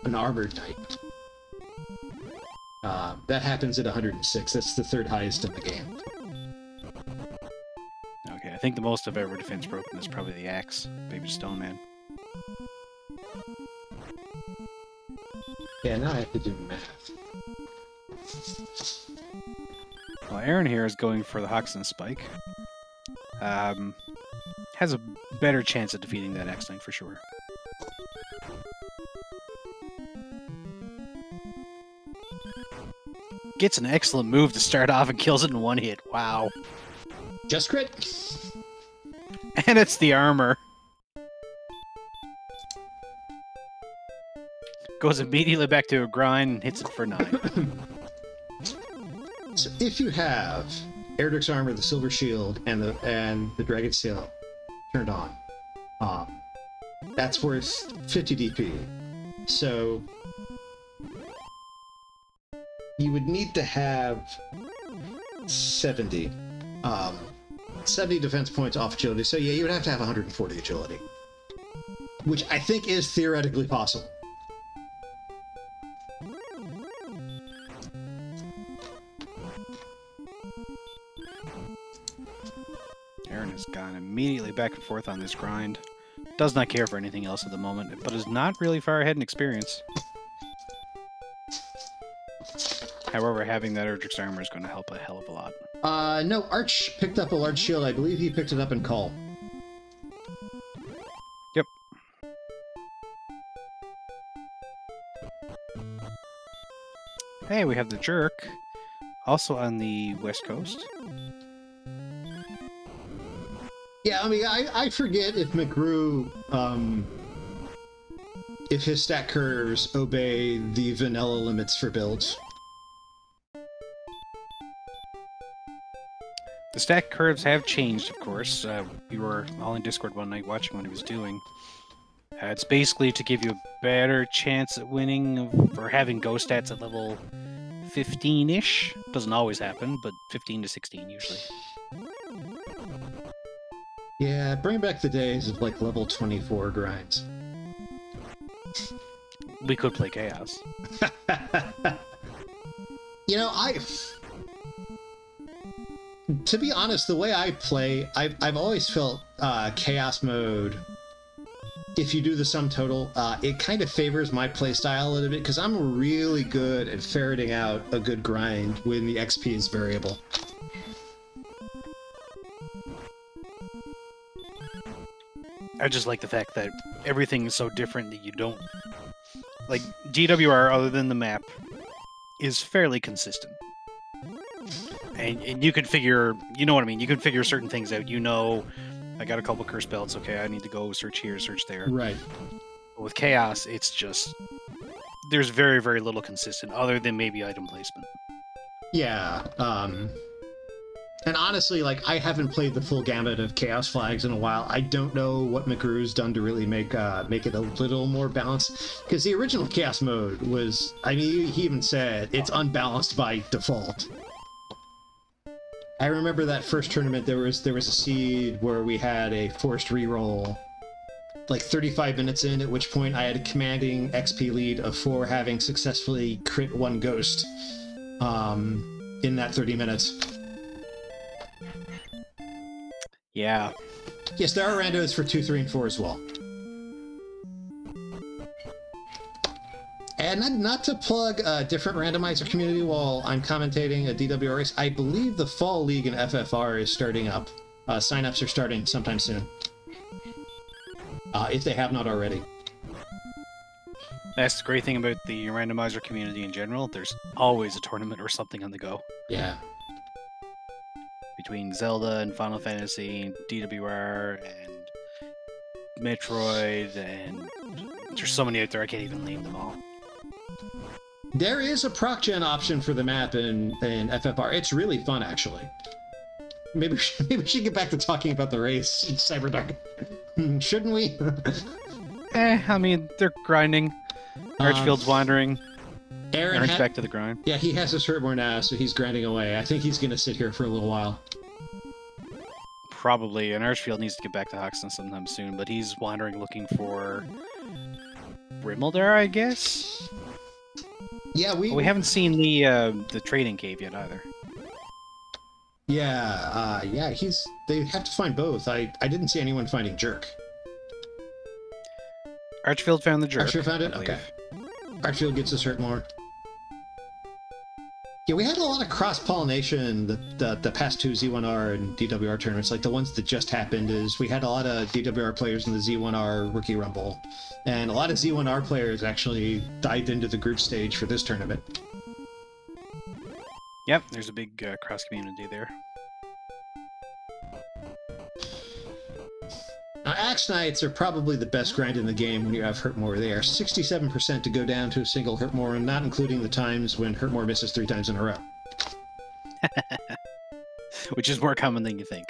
an armored knight. That happens at 106. That's the third highest in the game. Okay, I think the most I've ever defense broken is probably the axe, Baby Stone Man. Yeah, now I have to do math. Well, Aaron here is going for the Hoxton Spike. Has a better chance of defeating that Axe Knight for sure. Gets an excellent move to start off and kills it in one hit. Wow. Just crit. And it's the armor. Goes immediately back to a grind and hits it for 9. So if you have Erdrick's armor, the silver shield, and the dragon sail turned on, That's worth 50 DP. So you would need to have 70. 70 defense points off agility. So yeah, you would have to have 140 agility. Which I think is theoretically possible. Aaron has gone immediately back and forth on this grind. Does not care for anything else at the moment, but is not really far ahead in experience. However, having that Erdrick's armor is going to help a hell of a lot. No, Arch picked up a large shield. I believe he picked it up in Call. Yep. Hey, we have the Jerk, also on the West Coast. Yeah, I mean, I forget if McGrew, if his stat curves obey the vanilla limits for builds. The stat curves have changed, of course. We were all in Discord one night watching what he was doing. It's basically to give you a better chance at winning or having ghost stats at level 15-ish. Doesn't always happen, but 15 to 16 usually. Yeah, bring back the days of, like, level 24 grinds. We could play Chaos. You know, to be honest, the way I play, I've always felt Chaos mode, if you do the sum total, it kind of favors my playstyle a little bit, because I'm really good at ferreting out a good grind when the XP is variable. I just like the fact that everything is so different that you don't... Like, DWR, other than the map, is fairly consistent. And you can figure... You know what I mean? You can figure certain things out. You know, I got a couple curse belts, okay, I need to go search here, search there. Right. But with Chaos, it's just... There's very, very little consistent, other than maybe item placement. Yeah, and honestly, like, I haven't played the full gamut of Chaos flags in a while. I don't know what McGrew's done to really make it a little more balanced. Because the original Chaos mode was, I mean, he even said it's unbalanced by default. I remember that first tournament, there was a seed where we had a forced reroll, like 35 minutes in, at which point I had a commanding XP lead of 4, having successfully crit 1 ghost in that 30 minutes. Yeah. Yes, there are randos for 2, 3, and 4 as well. And not to plug a different randomizer community while I'm commentating a DWR race, I believe the Fall League in FFR is starting up. Sign-ups are starting sometime soon. If they have not already. That's the great thing about the randomizer community in general. There's always a tournament or something on the go. Yeah. Between Zelda and Final Fantasy, DWR, and Metroid, and there's so many out there I can't even name them all. There is a proc gen option for the map in FFR. It's really fun, actually. Maybe we should get back to talking about the race in Cyberdark. Shouldn't we? I mean, they're grinding. Archfield's wandering. Aaron's back to the grind. Yeah, he has his hurt more now, so he's grinding away. I think he's going to sit here for a little while. Probably, and Archfield needs to get back to Hoxton sometime soon, but he's wandering looking for Rimmaldare, I guess? Yeah, we haven't seen the trading cave yet either. Yeah, yeah, they have to find both. I didn't see anyone finding Jerk. Archfield found the Jerk. Archfield found it? Okay. Archfield gets his hurt more. Yeah, we had a lot of cross-pollination the past 2 Z1R and DWR tournaments. Like, the ones that just happened is we had a lot of DWR players in the Z1R Rookie Rumble. And a lot of Z1R players actually dived into the group stage for this tournament. Yep, there's a big cross-community there. Now, Axe Knights are probably the best grind in the game when you have Hurtmore. They are 67% to go down to a single Hurtmore, and not including the times when Hurtmore misses 3 times in a row. Which is more common than you think.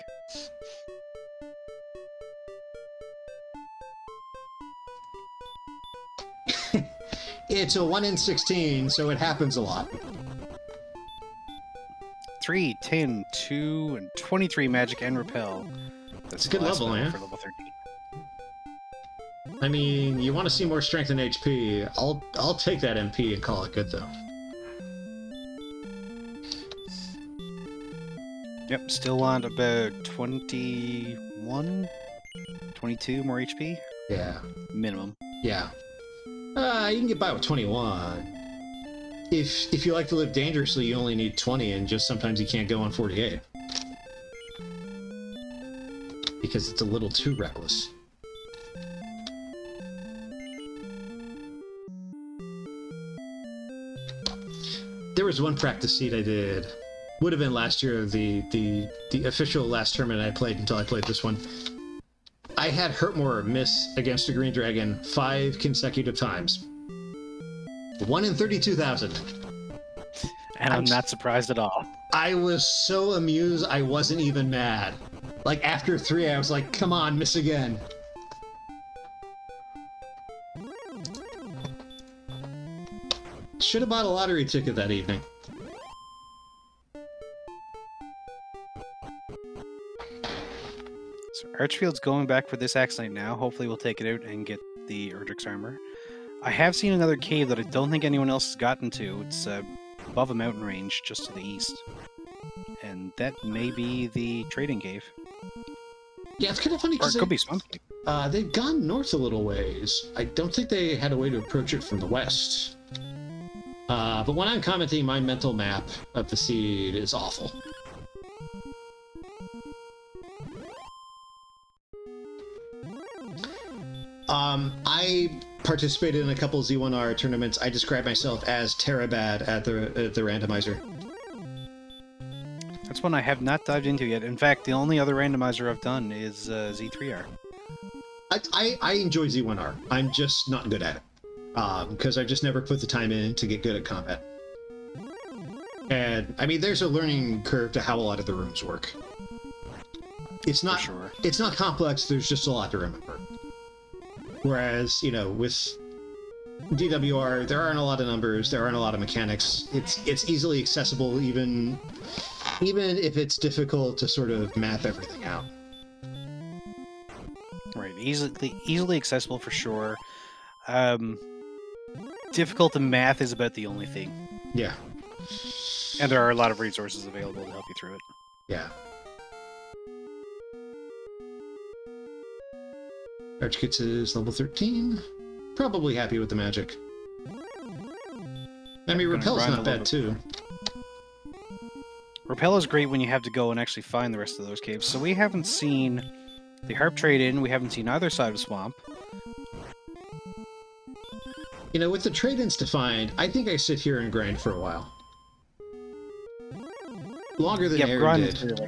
It's a 1 in 16, so it happens a lot. 3, 10, 2, and 23 magic and repel. That's a good level, man. For level 13. I mean, you want to see more strength and HP. I'll take that MP and call it good, though. Yep, still on about 21, 22 more HP. Yeah. Minimum. Yeah. You can get by with 21. If you like to live dangerously, you only need 20, and just sometimes you can't go on 48. Because it's a little too reckless. There was one practice seed I did. Would have been last year, the official last tournament I played until I played this one. I had Hurtmore miss against a Green Dragon 5 consecutive times. 1 in 32,000. And I'm not surprised at all. I was so amused, I wasn't even mad. Like, after 3, I was like, come on, miss again. Should have bought a lottery ticket that evening. So Archfield's going back for this Axe Knight now. Hopefully we'll take it out and get the Erdrick's armor. I have seen another cave that I don't think anyone else has gotten to. It's above a mountain range just to the east. And that may be the trading cave. Yeah, it's kind of funny because it could be Swamp Cave. They've gone north a little ways. I don't think they had a way to approach it from the west. But when I'm commenting, my mental map of the seed is awful. I participated in a couple Z1R tournaments. I describe myself as Terabad at the randomizer. That's one I have not dived into yet. In fact, the only other randomizer I've done is Z3R. I enjoy Z1R. I'm just not good at it. Because I've just never put the time in to get good at combat. And, I mean, there's a learning curve to how a lot of the rooms work. It's not, it's not complex, there's just a lot to remember. Whereas, you know, with DWR, there aren't a lot of numbers, there aren't a lot of mechanics. It's easily accessible, even if it's difficult to sort of map everything out. Right, easily accessible for sure. Difficult in math is about the only thing. Yeah. And there are a lot of resources available to help you through it. Yeah. Archkits is level 13. Probably happy with the magic. I mean, Repel's not bad, too. Repel is great when you have to go and actually find the rest of those caves. So we haven't seen the Harp trade-in, we haven't seen either side of Swamp. You know, with the trade-ins to find, I think I sit here and grind for a while. Longer than Aaron did.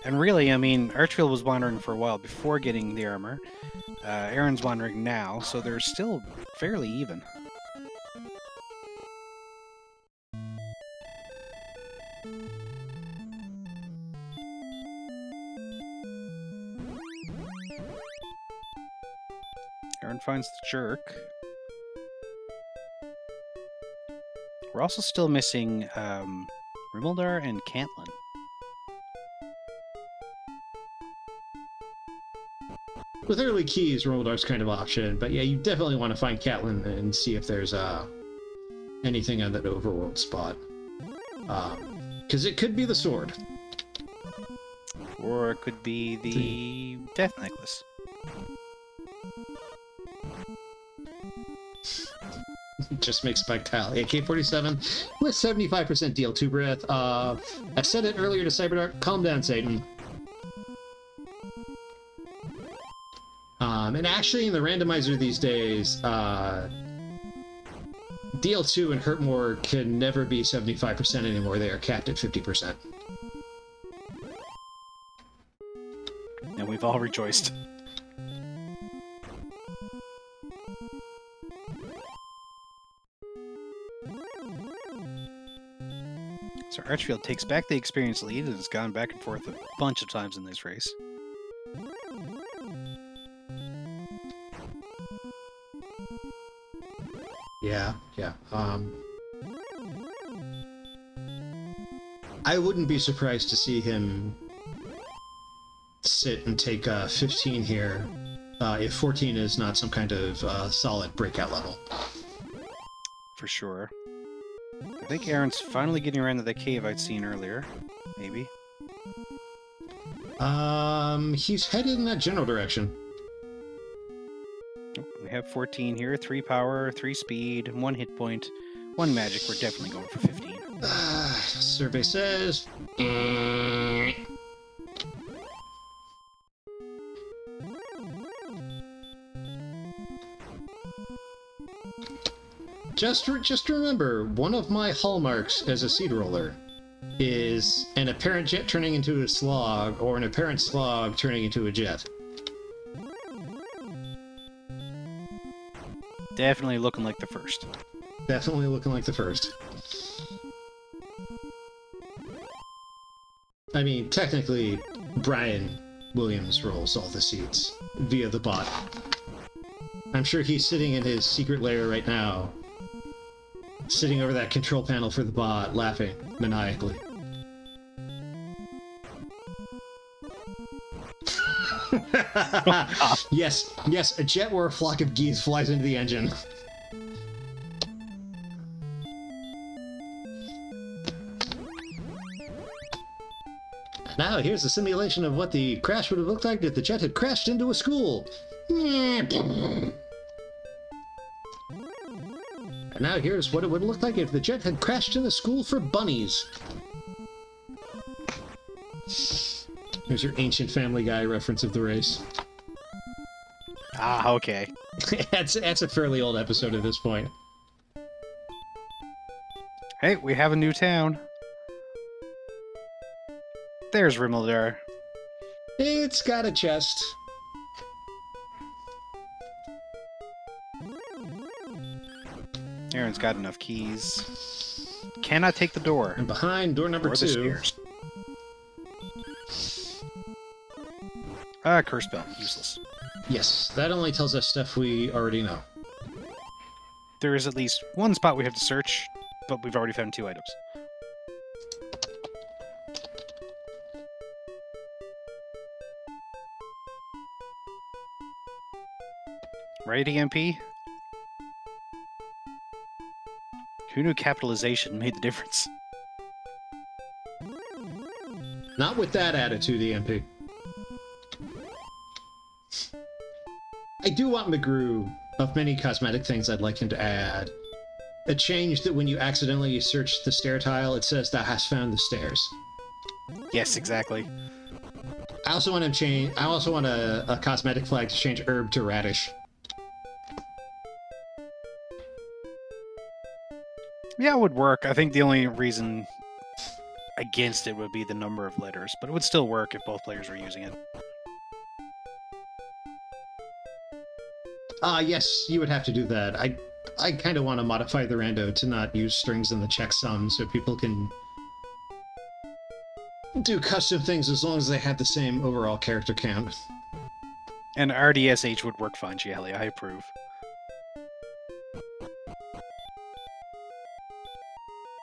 And really, I mean, Archfield was wandering for a while before getting the armor. Aaron's wandering now, so they're still fairly even. Aaron finds the jerk. We're also still missing Rimildar and Cantlin. With early keys, Rimildar's kind of option, but yeah, you definitely want to find Catlin and see if there's anything on that overworld spot. Because it could be the sword. Or it could be the death necklace. Just make Spectile. AK-47 with 75% deal 2 breath. I said it earlier to Cyberdark, calm down, Satan. And actually, in the randomizer these days, DL2 and Hurtmore can never be 75% anymore. They are capped at 50%. And we've all rejoiced. So Archfield takes back the experience lead and has gone back and forth a bunch of times in this race. Yeah. I wouldn't be surprised to see him sit and take 15 here, if 14 is not some kind of solid breakout level. For sure. I think Aaron's finally getting around to the cave I'd seen earlier. Maybe. He's headed in that general direction. We have 14 here, 3 power, 3 speed, 1 hit point, 1 magic. We're definitely going for 15. Survey says... Just remember, one of my hallmarks as a seed roller is an apparent jet turning into a slog, or an apparent slog turning into a jet. Definitely looking like the first. Definitely looking like the first. I mean, technically, Brian Williams rolls all the seeds via the bot. I'm sure he's sitting in his secret lair right now, sitting over that control panel for the bot, laughing maniacally. Yes, a jet where a flock of geese flies into the engine. Now, here's a simulation of what the crash would have looked like if the jet had crashed into a school. And now here's what it would look like if the jet had crashed in a school for bunnies. There's your ancient Family Guy reference of the race. Ah, okay. That's a fairly old episode at this point. Hey, we have a new town. There's Rimmeldar. It's got a chest. Aaron's got enough keys. Cannot take the door. And behind door number 2... stairs. Curse spell. Useless. Yes, that only tells us stuff we already know. There is at least one spot we have to search, but we've already found 2 items. Right, EMP? Who knew capitalization made the difference? Not with that attitude, EMP. I do want McGrew, of many cosmetic things I'd like him to add, a change that when you accidentally search the stair tile, it says thou hast found the stairs. Yes, exactly. I also want him change. I also want a cosmetic flag to change herb to radish. Yeah, it would work. I think the only reason against it would be the number of letters, but it would still work if both players were using it. Yes, you would have to do that. I kind of want to modify the rando to not use strings in the checksum so people can do custom things as long as they have the same overall character count. And RDSH would work fine, Gielli. I approve.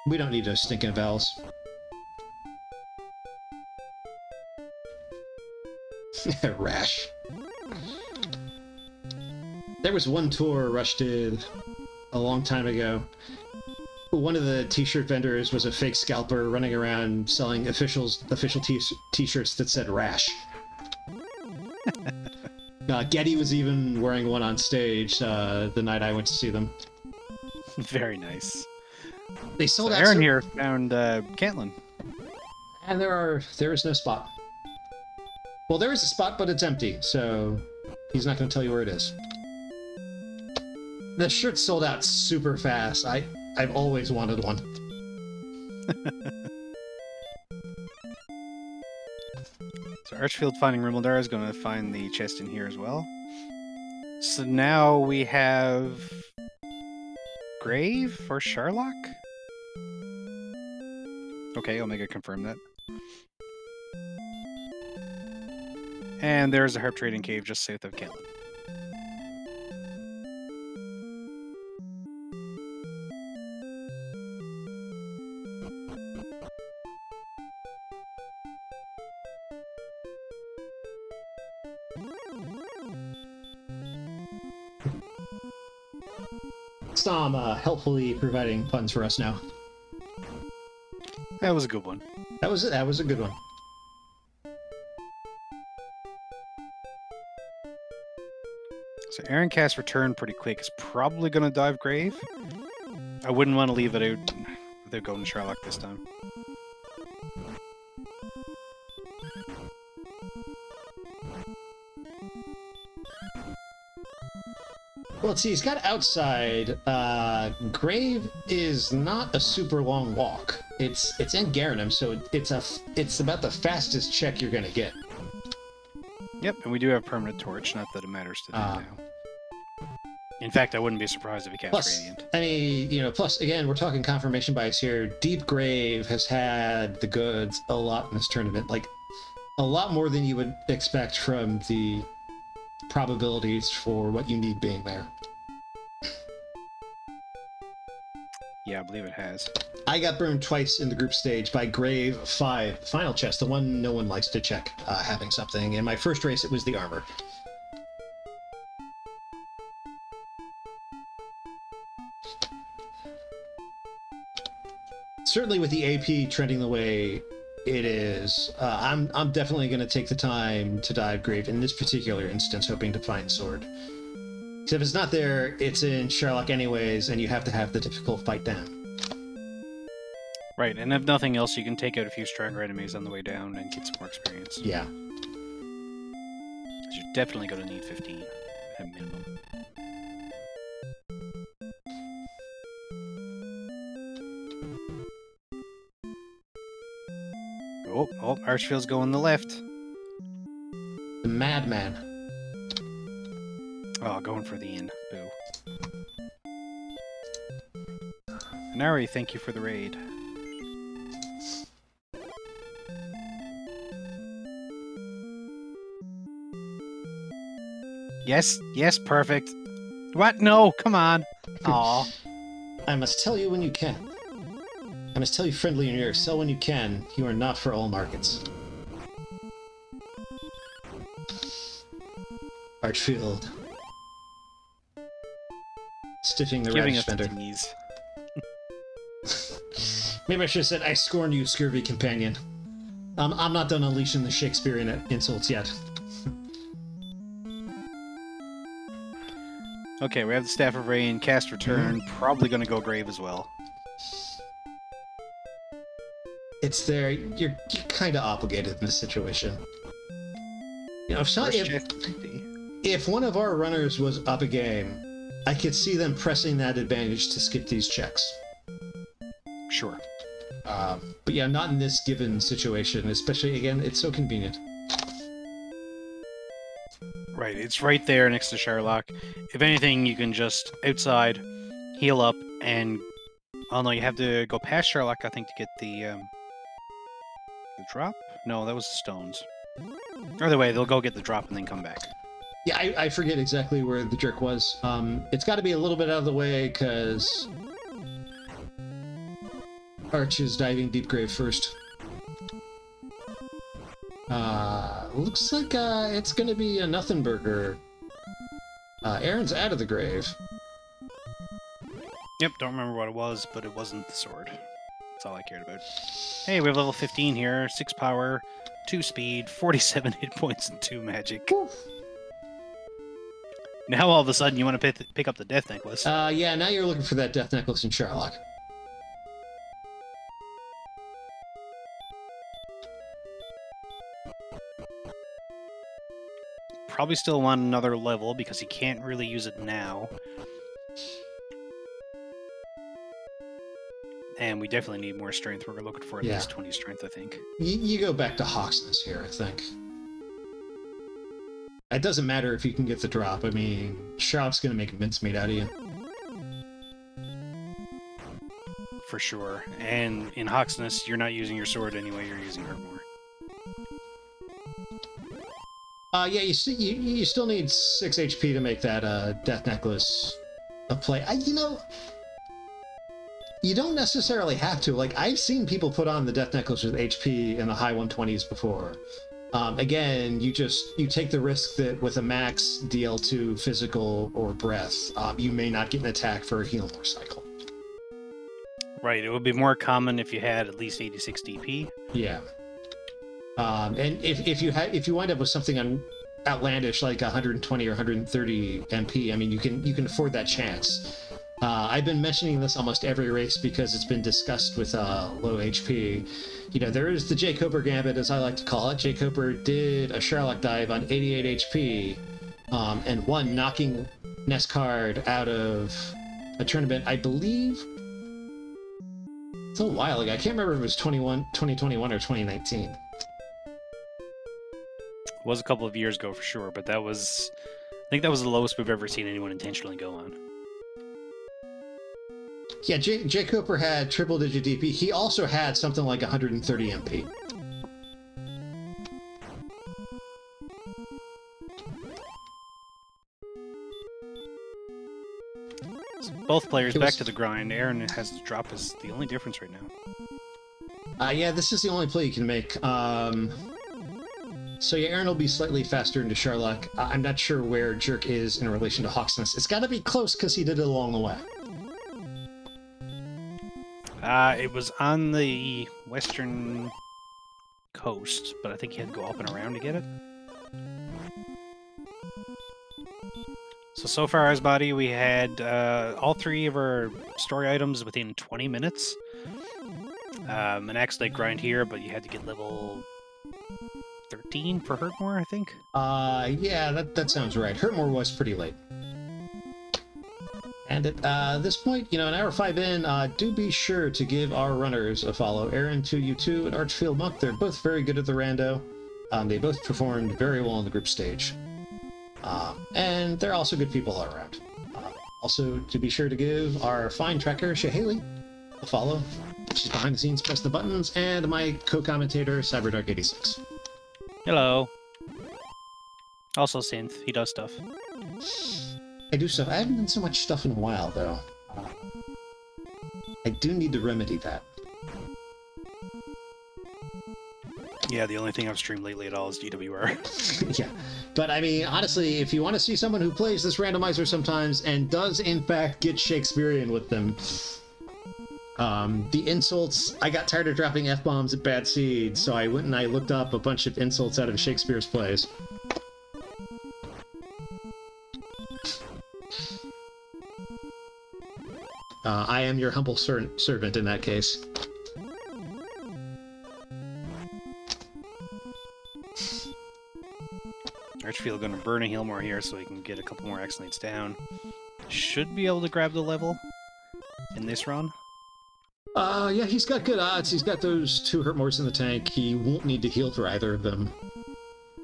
We don't need those stinking vowels. Rash. There was one tour Rush did a long time ago. One of the t-shirt vendors was a fake scalper running around selling official t-shirts that said Rash. Getty was even wearing one on stage the night I went to see them. Very nice. They sold out. Aaron here found Caitlin. And there is no spot. Well, there is a spot, but it's empty, so he's not going to tell you where it is. The shirt sold out super fast. I've always wanted one. So Archfield finding Rimmeldar is going to find the chest in here as well. So now we have Grave or Sharlock? Okay, Omega confirm that. And there's a harp trading cave just south of Caitlin. Stom helpfully providing puns for us now. That was a good one. That was a good one. So Aaron cast return pretty quick. Is probably going to dive grave. I wouldn't want to leave it out without going to Sherlock this time. Well, let's see, he's got outside. Grave is not a super long walk. It's in Garanum, so it's about the fastest check you're gonna get. Yep, and we do have permanent torch. Not that it matters to them now. In fact, I wouldn't be surprised if he cast Plus, Radiant. I mean, plus again, we're talking confirmation bias here. Deep Grave has had the goods a lot in this tournament, like a lot more than you would expect from the probabilities for what you need being there. Yeah, I believe it has. I got burned twice in the group stage by Grave 5, final chest, the one no one likes to check having something. In my first race, it was the armor. Certainly with the AP trending the way it is, I'm definitely going to take the time to dive Grave in this particular instance, hoping to find sword. Because if it's not there, it's in Sherlock anyways, and you have to have the difficult fight down. Right, and if nothing else, you can take out a few stronger enemies on the way down and get some more experience. Yeah. 'Cause you're definitely going to need 15 at minimum. Oh, Archfield's going the left. The Madman. Oh, going for the inn. Boo. Nari, thank you for the raid. Yes, perfect. What? No, come on. Aw. I must tell you when you can. I must tell you friendly in your ear, sell when you can. You are not for all markets. Archfield. Stiffing the Giving radish us vendor. the tease. Maybe I should have said, I scorn you, scurvy companion. I'm not done unleashing the Shakespearean insults yet. Okay, we have the Staff of Rain, cast return, probably going to go grave as well. It's there. You're kind of obligated in this situation. You know, if one of our runners was up a game, I could see them pressing that advantage to skip these checks. Sure. But yeah, not in this given situation, especially, again, it's so convenient. Right, it's right there next to Sherlock. If anything, you can just outside, heal up, and... Oh no, you have to go past Sherlock, I think, to get the drop? No, that was the stones. Either way, they'll go get the drop and then come back. Yeah, I forget exactly where the jerk was. It's got to be a little bit out of the way, because... Arch is diving Deep Grave first. Looks like it's going to be a nothing burger. Aaron's out of the grave. Yep, don't remember what it was, but it wasn't the sword. That's all I cared about. Hey, we have level 15 here, 6 power, 2 speed, 47 hit points, and 2 magic. Woo. Now all of a sudden you want to pick up the Death Necklace. Yeah, now you're looking for that Death Necklace in Sherlock. Probably still want another level because he can't really use it now. And we definitely need more strength. We're looking for at least 20 strength, I think. You go back to Hawksness here, I think. It doesn't matter if you can get the drop. I mean, Sherlock's going to make a mincemeat out of you. For sure. And in Hawksness, you're not using your sword anyway, you're using her more. Yeah, you still need 6 HP to make that Death Necklace a play. You don't necessarily have to. Like, I've seen people put on the Death Necklace with HP in the high 120s before. Again, you take the risk that with a max DL2 physical or breath, you may not get an attack for a heal more cycle. Right, it would be more common if you had at least 86 DP. Yeah. And if you wind up with something outlandish like 120 or 130 MP, I mean, you can afford that chance. I've been mentioning this almost every race because it's been discussed with low HP. You know, there is the J. Cooper Gambit, as I like to call it. J. Cooper did a Sherlock dive on 88 HP and won, knocking Nest Card out of a tournament, I believe. It's a little while ago. I can't remember if it was 2021 or 2019. It was a couple of years ago for sure, but I think that was the lowest we've ever seen anyone intentionally go on. Yeah, J. Cooper had triple-digit DP. He also had something like 130 MP. So both players back to the grind. Aaron has to drop is the only difference right now. Yeah, this is the only play you can make. So yeah, Aaron will be slightly faster into Sherlock. I'm not sure where Jerk is in relation to Hawksness. It's got to be close because he did it along the way. It was on the western coast, but I think you had to go up and around to get it. So far as body, we had all three of our story items within 20 minutes. An Axe Lake grind here, but you had to get level 13 for Hurtmore, I think? Yeah, that sounds right. Hurtmore was pretty late. And at this point, you know, an hour 5 in, do be sure to give our runners a follow. Aaron2u2 and ArchfieldMonk, they're both very good at the rando. They both performed very well on the group stage. And they're also good people all around. Also, to be sure to give our fine tracker, Shahaley, a follow. She's behind the scenes, press the buttons, and my co-commentator, CyberDark86. Hello. Also Synth, he does stuff. I do stuff. I haven't done so much stuff in a while, though. I do need to remedy that. Yeah, the only thing I've streamed lately at all is DWR. Yeah. But, I mean, honestly, if you want to see someone who plays this randomizer sometimes and does, in fact, get Shakespearean with them, the insults, I got tired of dropping F-bombs at Bad Seed, so I went and I looked up a bunch of insults out of Shakespeare's plays. I am your humble servant in that case. Archfield going to burn a Healmore here so he can get a couple more X-Knights down. Should be able to grab the level in this run. Yeah, he's got good odds. He's got those 2 Hurtmores in the tank. He won't need to heal for either of them.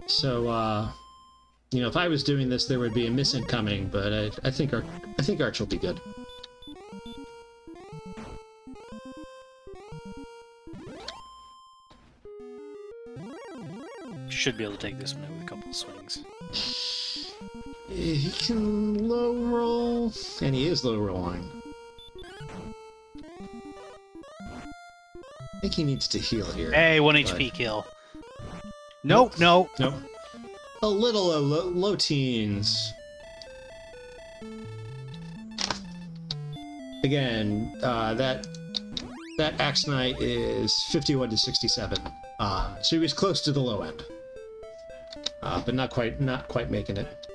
So, you know, if I was doing this, there would be a miss incoming, but I think Arch will be good. Should be able to take this one out with a couple of swings. He can low roll, and he is low rolling. I think he needs to heal here. Hey, 1 HP kill. Nope, nope. Nope. A little low teens. Again, that Axe Knight is 51 to 67. So he was close to the low end. But not quite making it.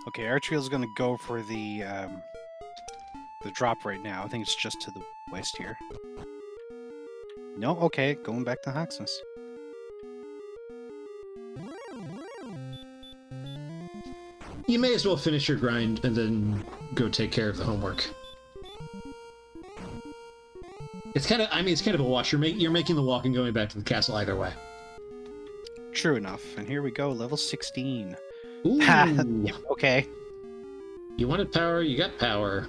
Okay, Archfield's going to go for the drop right now. I think it's just to the west here. No, okay, going back to Hawksness. You may as well finish your grind and then go take care of the homework. It's kind of, I mean, it's kind of a wash. You're making the walk and going back to the castle either way. True enough. And here we go, level 16. Ooh. Yep, okay. You wanted power, you got power.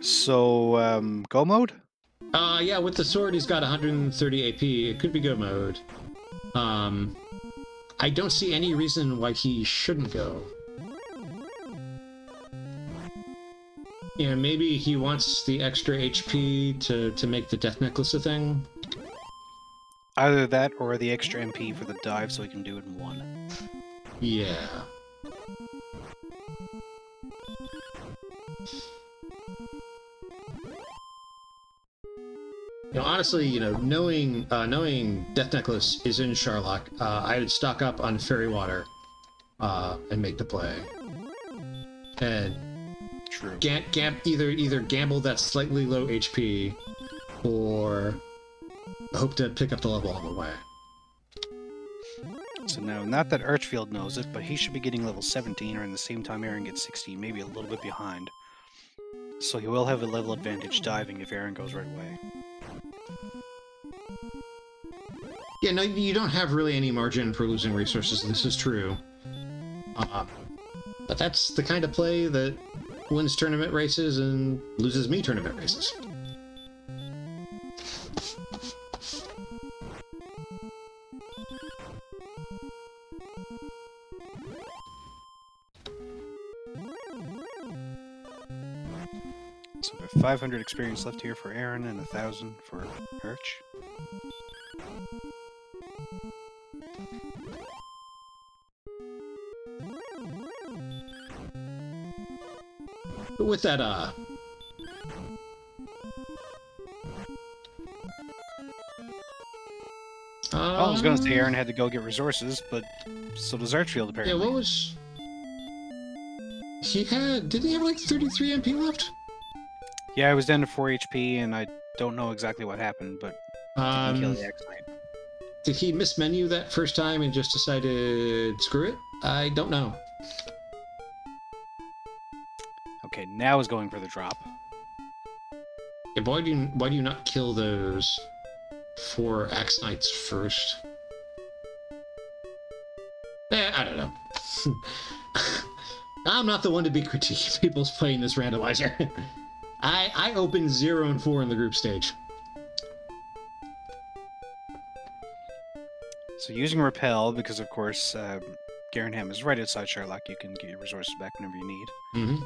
So, go mode? Yeah, with the sword he's got 130 AP. It could be go mode. I don't see any reason why he shouldn't go. Yeah, maybe he wants the extra HP to make the death necklace a thing. Either that or the extra MP for the dive so he can do it in one. Yeah. Honestly, knowing Death Necklace is in Sharlock, I would stock up on Fairy Water and make the play. And True. Either gamble that slightly low HP, or hope to pick up the level on the way. So now, not that Archfield knows it, but he should be getting level 17 around the same time Aaron gets 16, maybe a little bit behind. So he will have a level advantage diving if Aaron goes right away. Yeah, no, you don't have really any margin for losing resources, this is true. But that's the kind of play that wins tournament races and loses me tournament races. So we have 500 experience left here for Aaron and 1,000 for Arch. But with that, I was going to say Aaron had to go get resources, but so does Archfield apparently. Yeah, what was... Did he have like 33 MP left? Yeah, I was down to 4 HP, and I don't know exactly what happened, but didn't kill the X-Knight. Did he mismenu that first time and just decided, screw it? I don't know. Okay, now is going for the drop. Yeah, why do you not kill those 4 Axe Knights first? I don't know. I'm not the one to be critiquing people's playing this randomizer. I opened 0 and 4 in the group stage. So using Repel, because of course Garenham is right outside Sherlock, you can get your resources back whenever you need. Mm-hmm.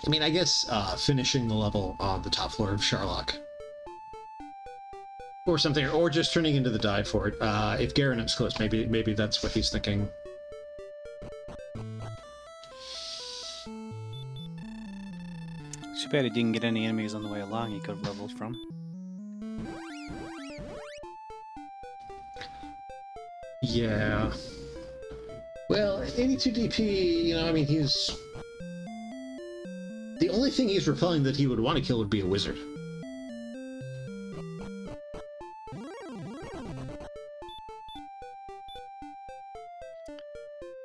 I mean, I guess finishing the level on the top floor of Sherlock. Or something, or just turning into the dive for it. If Garenham's close, maybe that's what he's thinking. Too bad he didn't get any enemies on the way along he could have leveled from. Yeah. Well, 82 DP, I mean, he's... The only thing he's repelling that he would want to kill would be a wizard.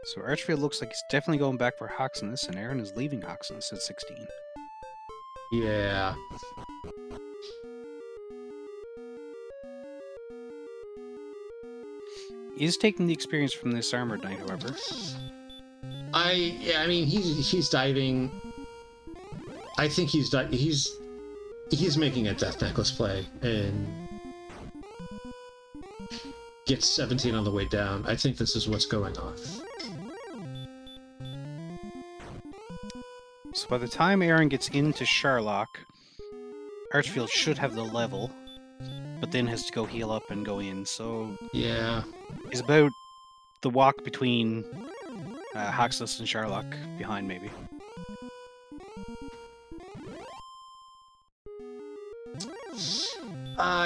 So Archfield looks like he's definitely going back for Hoxness, and Aaron is leaving Hoxness at 16. Yeah. He's taking the experience from this Armored Knight, however. I mean, he's diving. I think he's making a Death Necklace play and gets 17 on the way down. I think this is what's going on. So by the time Aaron gets into Sherlock, Archfield should have the level, but then has to go heal up and go in, so... Yeah. He's about the walk between Hoxness and Sherlock behind, maybe.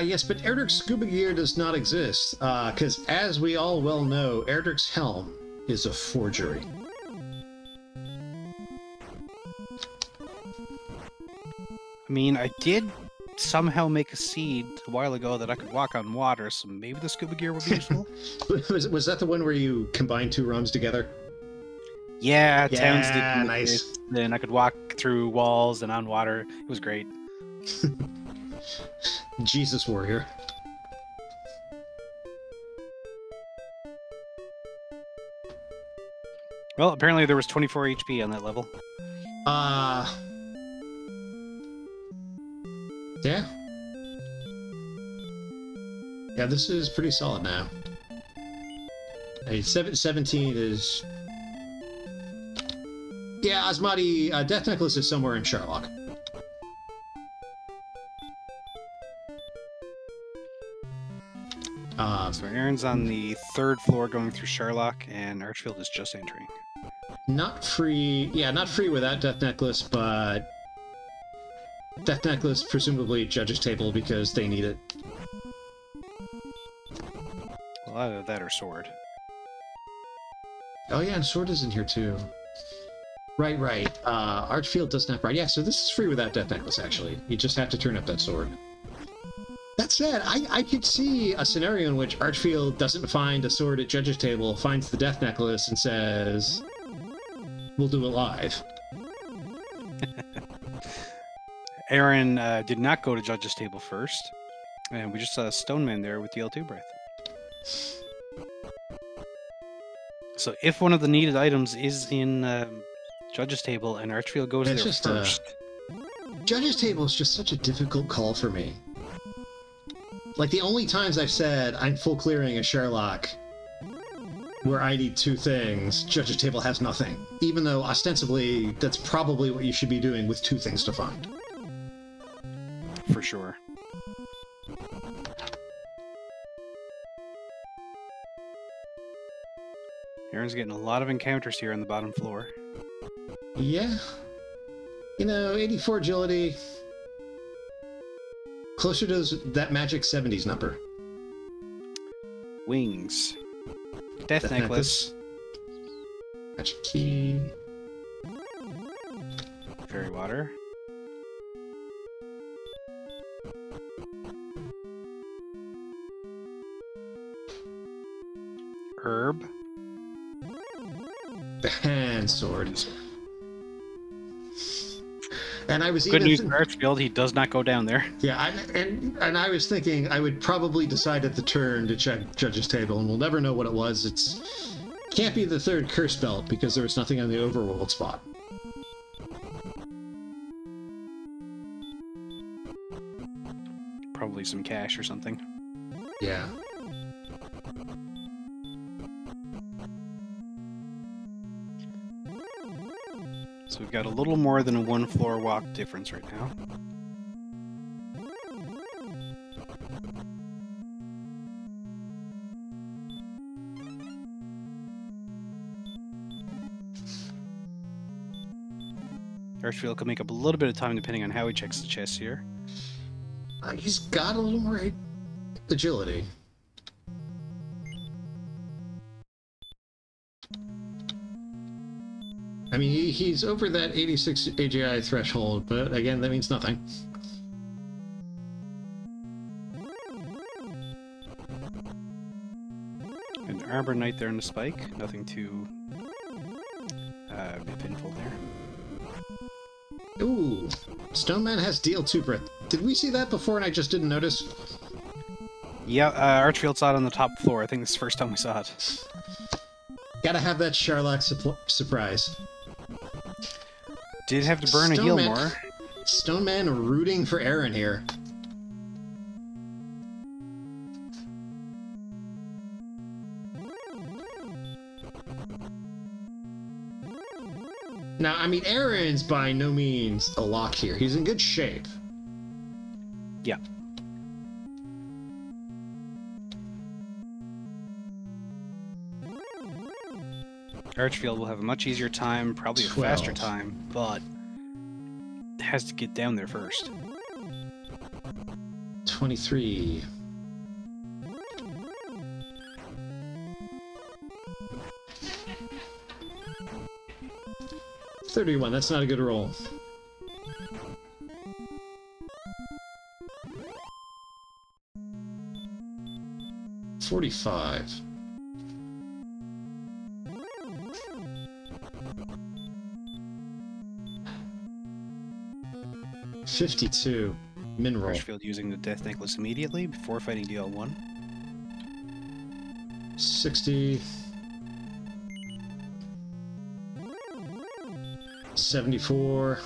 Yes, but Erdrick's scuba gear does not exist, because as we all well know, Erdrick's helm is a forgery. I mean, I did somehow make a seed a while ago that I could walk on water, so maybe the scuba gear would be useful. Was that the one where you combined 2 ROMs together? Yeah, Towns did. Nice. Then I could walk through walls and on water. It was great. Jesus Warrior. Well, apparently there was 24 HP on that level. Yeah. Yeah, this is pretty solid now. Hey, 17 is... Yeah, Asmati, Death Necklace is somewhere in Sherlock. So Aaron's on the 3rd floor going through Sherlock, and Archfield is just entering. Not free. Yeah, not free without Death Necklace, but Death Necklace presumably Judge's Table because they need it. Well, either that or Sword. Oh yeah, and Sword is in here too. Right. Archfield doesn't have Pride. Yeah, so this is free without Death Necklace, actually. You just have to turn up that Sword. That said, I could see a scenario in which Archfield doesn't find a Sword at Judge's Table, finds the Death Necklace, and says, "We'll do it live." Aaron did not go to Judge's Table first, and we just saw a Stoneman there with the L2 Breath. So if one of the needed items is in Judge's Table and Archfield goes there first... Judge's Table is just such a difficult call for me. Like, the only times I've said I'm full clearing a Sherlock where I need 2 things, Judge's Table has nothing. Even though, ostensibly, that's probably what you should be doing with 2 things to find. For sure. Aaron's getting a lot of encounters here on the bottom floor. Yeah. You know, 84 agility... Closer to that magic 70s number. Wings. Death Necklace. Magic Key. Fairy Water. Herb. The Hand Sword. And I was Good news for Archfield, he does not go down there. Yeah, and I was thinking I would probably decide at the turn to check Judge's Table, and we'll never know what it was. Can't be the 3rd Curse Belt, because there was nothing on the Overworld spot. Probably some cash or something. Yeah. So we've got a little more than a 1 floor walk difference right now. Archfield can make up a little bit of time depending on how he checks the chest here. He's got a little more agility. I mean, he's over that 86 AGI threshold, but again, that means nothing. An Arbor Knight there in the spike. Nothing too painful there. Ooh, Stoneman has DL2 Breath. Did we see that before and I just didn't notice? Yeah, Archfield saw it on the top floor. I think this is the first time we saw it. Gotta have that Sherlock surprise. Did have to burn a heal more. Stoneman rooting for Aaron here. Now, I mean, Aaron's by no means a lock here. He's in good shape. Yeah. Archfield will have a much easier time, probably a faster time, but has to get down there first. 23. $31, that's not a good roll. $45. $52. Min roll. Archfield using the Death Necklace immediately before fighting DL1. 60. 74.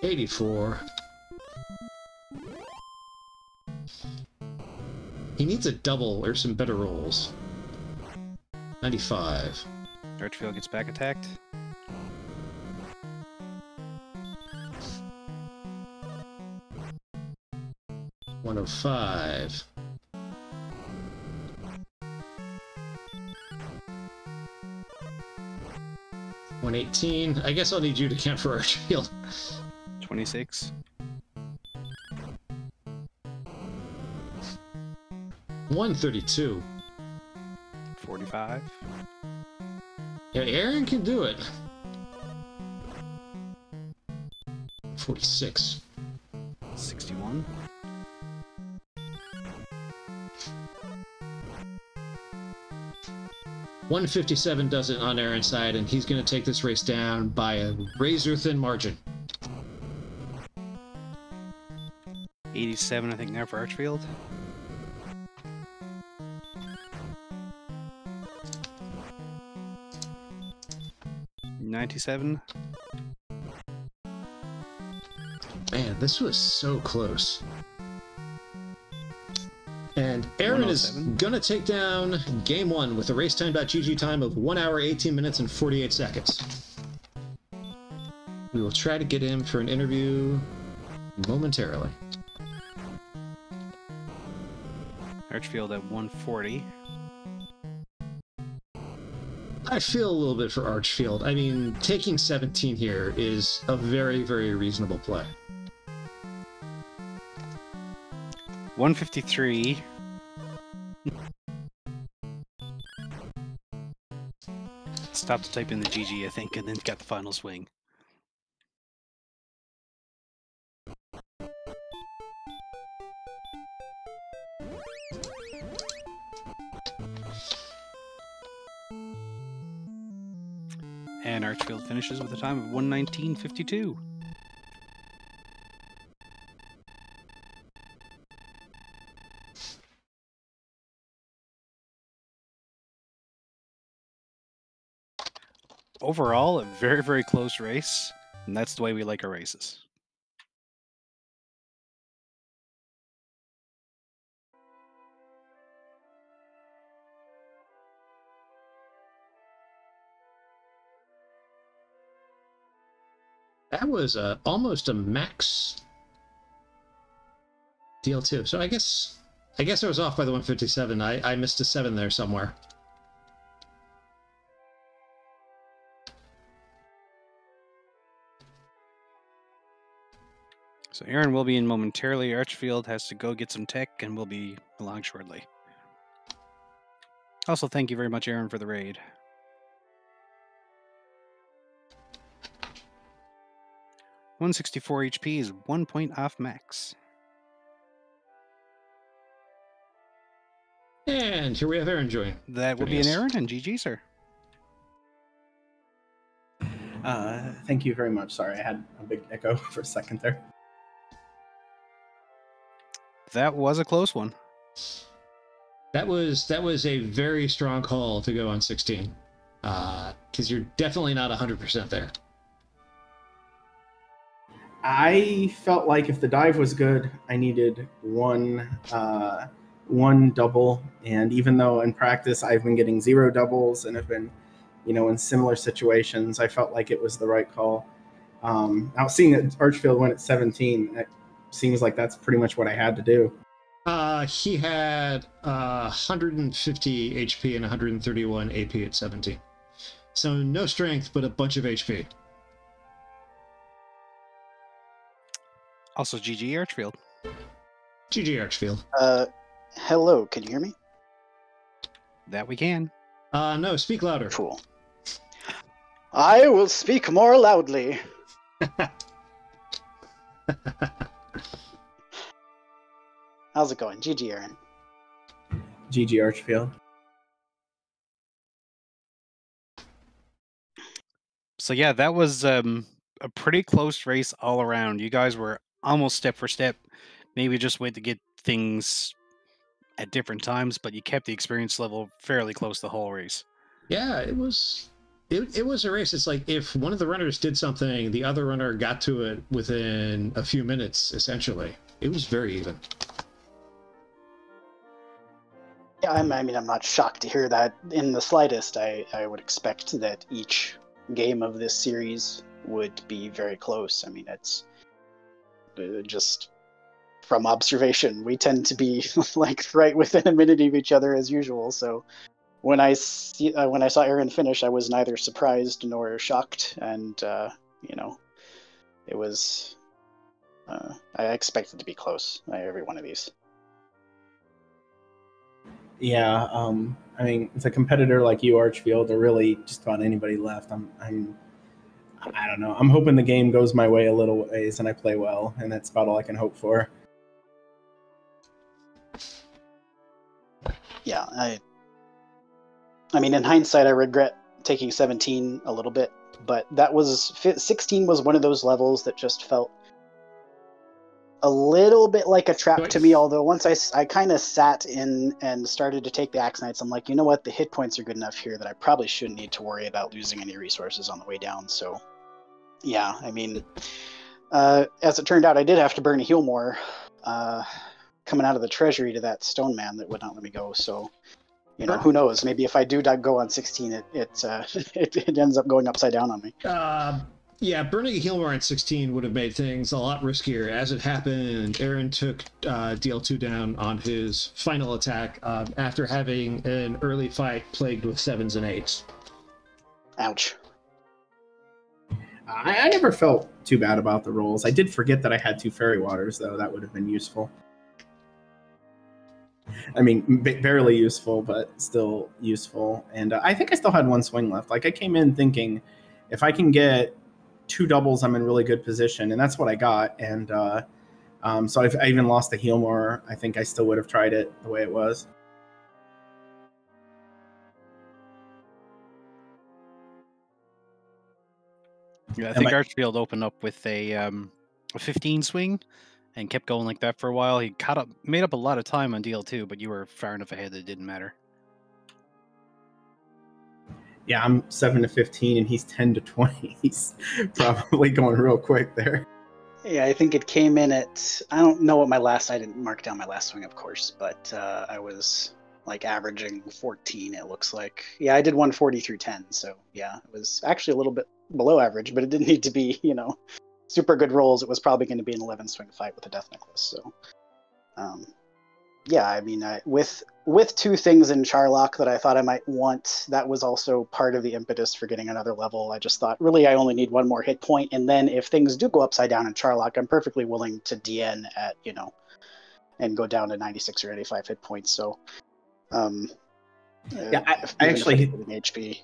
$84. He needs a double or some better rolls. 95. Archfield gets back attacked. 105. 118. I guess I'll need you to count for Archfield. 26. 132. 45. Yeah, Aaron can do it. 46. 61. 157 does it on Aaron's side, and he's going to take this race down by a razor-thin margin. 87, I think, now for Archfield. 97. Man, this was so close. And Aaron is going to take down game one with a racetime.gg time of 1 hour, 18 minutes, and 48 seconds. We will try to get him for an interview momentarily. Archfield at 140. I feel a little bit for Archfield. I mean, taking 17 here is a very, very reasonable play. 153. Stopped to type in the GG, I think, and then got the final swing. And Archfield finishes with a time of 1:19.52. Overall, a very, very close race, and that's the way we like our races. That was almost a max deal too. So I guess I was off by the 157. I missed a 7 there somewhere. So Aaron will be in momentarily. Archfield has to go get some tech, and will be along shortly. Also, thank you very much, Aaron, for the raid. .164 HP is 1 point off max. And here we have Aaron join. That will be an Aaron, and GG, sir. Thank you very much. Sorry, I had a big echo for a second there. That was a close one. That was a very strong call to go on 16, because you're definitely not 100% there. I felt like if the dive was good, I needed one double, and even though in practice I've been getting 0 doubles and have been, in similar situations, I felt like it was the right call. Now seeing that Archfield went at 17, it seems like that's pretty much what I had to do. He had 150 HP and 131 AP at 17. So no strength, but a bunch of HP. Also, GG Archfield. GG Archfield. Hello, can you hear me? That we can. No, speak louder. Cool. I will speak more loudly. How's it going? GG, Aaron. GG Archfield. So yeah, that was a pretty close race all around. You guys were almost step for step. Maybe just wait to get things at different times, but you kept the experience level fairly close the whole race. Yeah, it was a race. It's like if one of the runners did something, the other runner got to it within a few minutes, essentially. It was very even. Yeah, I'm not shocked to hear that in the slightest. I would expect that each game of this series would be very close. I mean, it's just from observation. We tend to be like right within a minute of each other as usual. So when I saw Aaron finish, I was neither surprised nor shocked, and it was. I expected to be close every one of these. Yeah, I mean, with a competitor like you, Archfield, or really just about anybody left, I don't know. I'm hoping the game goes my way a little ways and I play well, and that's about all I can hope for. Yeah, I mean, in hindsight, I regret taking 17 a little bit, but 16 was one of those levels that just felt a little bit like a trap to me. Although once I kind of sat in and started to take the Axe Knights, I'm like, you know what? The hit points are good enough here that I probably shouldn't need to worry about losing any resources on the way down. So, yeah, I mean, as it turned out, I did have to burn a heal more coming out of the treasury to that stone man that would not let me go. So, who knows? Maybe if I do go on 16, it ends up going upside down on me. Yeah, burning a heal more on 16 would have made things a lot riskier. As it happened, Aaron took DL2 down on his final attack after having an early fight plagued with 7s and 8s. Ouch. I never felt too bad about the rolls. I did forget that I had 2 fairy waters, though. That would have been useful. I mean, barely useful, but still useful. And I think I still had 1 swing left. Like, I came in thinking, if I can get 2 doubles, I'm in really good position, and that's what I got. And so if I even lost the heal more, I think I still would have tried it the way it was. Yeah, I think Archfield opened up with a 15 swing and kept going like that for a while. He made up a lot of time on DL2, but you were far enough ahead that it didn't matter. Yeah, I'm 7 to 15, and he's 10 to 20. He's probably going real quick there. Yeah, I think it came in at, I don't know what I didn't mark down my last swing, of course, but I was like averaging 14, it looks like. Yeah, I did 140 through 10, so yeah, it was actually a little bit below average, but it didn't need to be, super good rolls. It was probably going to be an 11 swing fight with a Death Necklace, so yeah, I mean, with 2 things in Charlock that I thought I might want, that was also part of the impetus for getting another level. I just thought, really, I only need 1 more hit point, and then if things do go upside down in Charlock, I'm perfectly willing to DN at, and go down to 96 or 85 hit points. So, yeah, I actually HP.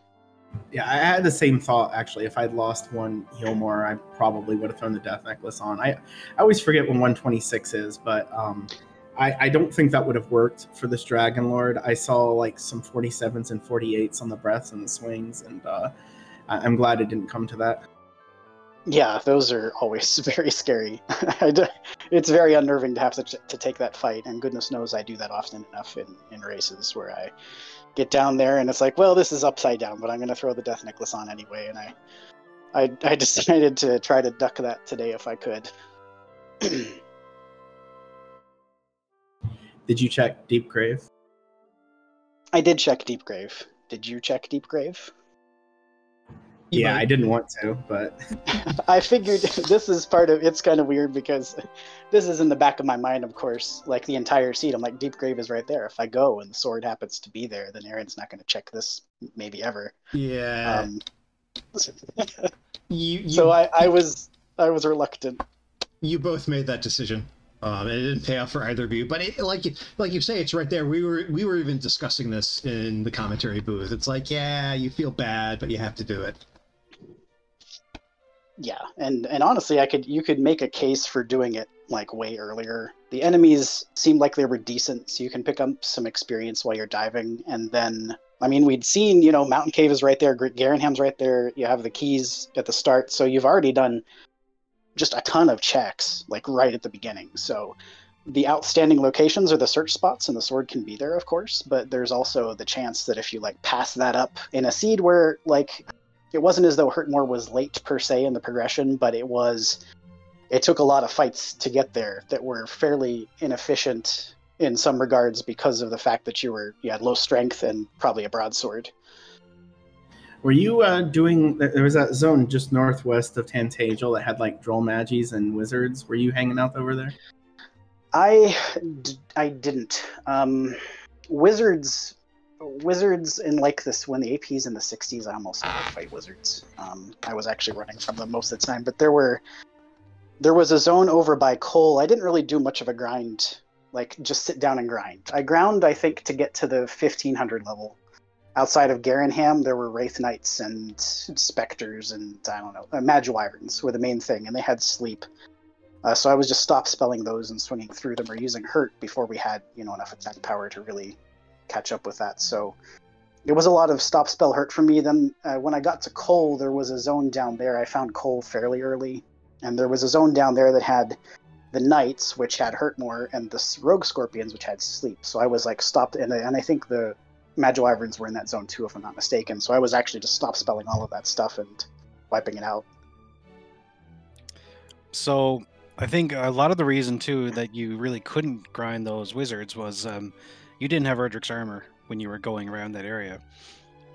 Yeah, I had the same thought, actually. If I'd lost 1 heal more, I probably would have thrown the Death Necklace on. I always forget when 126 is, but I don't think that would have worked for this Dragon Lord. I saw like some 47s and 48s on the breaths and the swings, and I'm glad it didn't come to that. Yeah, those are always very scary. It's very unnerving to have to take that fight, and goodness knows I do that often enough in races where I get down there and it's like, well, this is upside down, but I'm going to throw the Death Necklace on anyway, and I decided to try to duck that today if I could. Did you check Deep Grave? I did check Deep Grave. Did you check Deep Grave? Yeah, I didn't want to, but I figured this is part of it's kind of weird because this is in the back of my mind, of course, like the entire seed. I'm like, Deep Grave is right there. If I go and the sword happens to be there, then Aaron's not going to check this maybe ever. Yeah. So I was reluctant. You both made that decision. It didn't pay off for either of you, but like you say, it's right there. We were even discussing this in the commentary booth. It's like, yeah, you feel bad, but you have to do it. Yeah, and honestly, you could make a case for doing it like way earlier. The enemies seemed like they were decent, so you can pick up some experience while you're diving. And then, I mean, we'd seen, Mountain Cave is right there, Garenham's right there. You have the keys at the start, so you've already done just a ton of checks, like right at the beginning. So the outstanding locations are the search spots, and the sword can be there, of course. But there's also the chance that if you pass that up in a seed where it wasn't as though Hurtmore was late per se in the progression, but it took a lot of fights to get there that were fairly inefficient in some regards because of the fact that you had low strength and probably a broadsword. Were you there was that zone just northwest of Tantagel that had Droll Magis and wizards. Were you hanging out over there? I didn't. Wizards in like this when the AP's in the 60s. I almost never fight wizards. I was actually running from them most of the time, but there was a zone over by Cole. I didn't really do much of a grind, like just sit down and grind. I ground, I think, to get to the 1500 level. Outside of Garanham, there were Wraith Knights and Spectres and, I don't know, Magiwyverns were the main thing, and they had sleep. So I was just stop spelling those and swinging through them or using hurt before we had, enough attack power to really catch up with that. So it was a lot of stop spell hurt for me. Then when I got to Cole, there was a zone down there. I found Cole fairly early, and there was a zone down there that had the Knights, which had hurt more, and the Rogue Scorpions, which had sleep. So I was like stopped, and I think the Magiwyverns were in that zone too, if I'm not mistaken. So I was actually just stop spelling all of that stuff and wiping it out. So I think a lot of the reason too that you really couldn't grind those wizards was you didn't have Erdrick's armor when you were going around that area.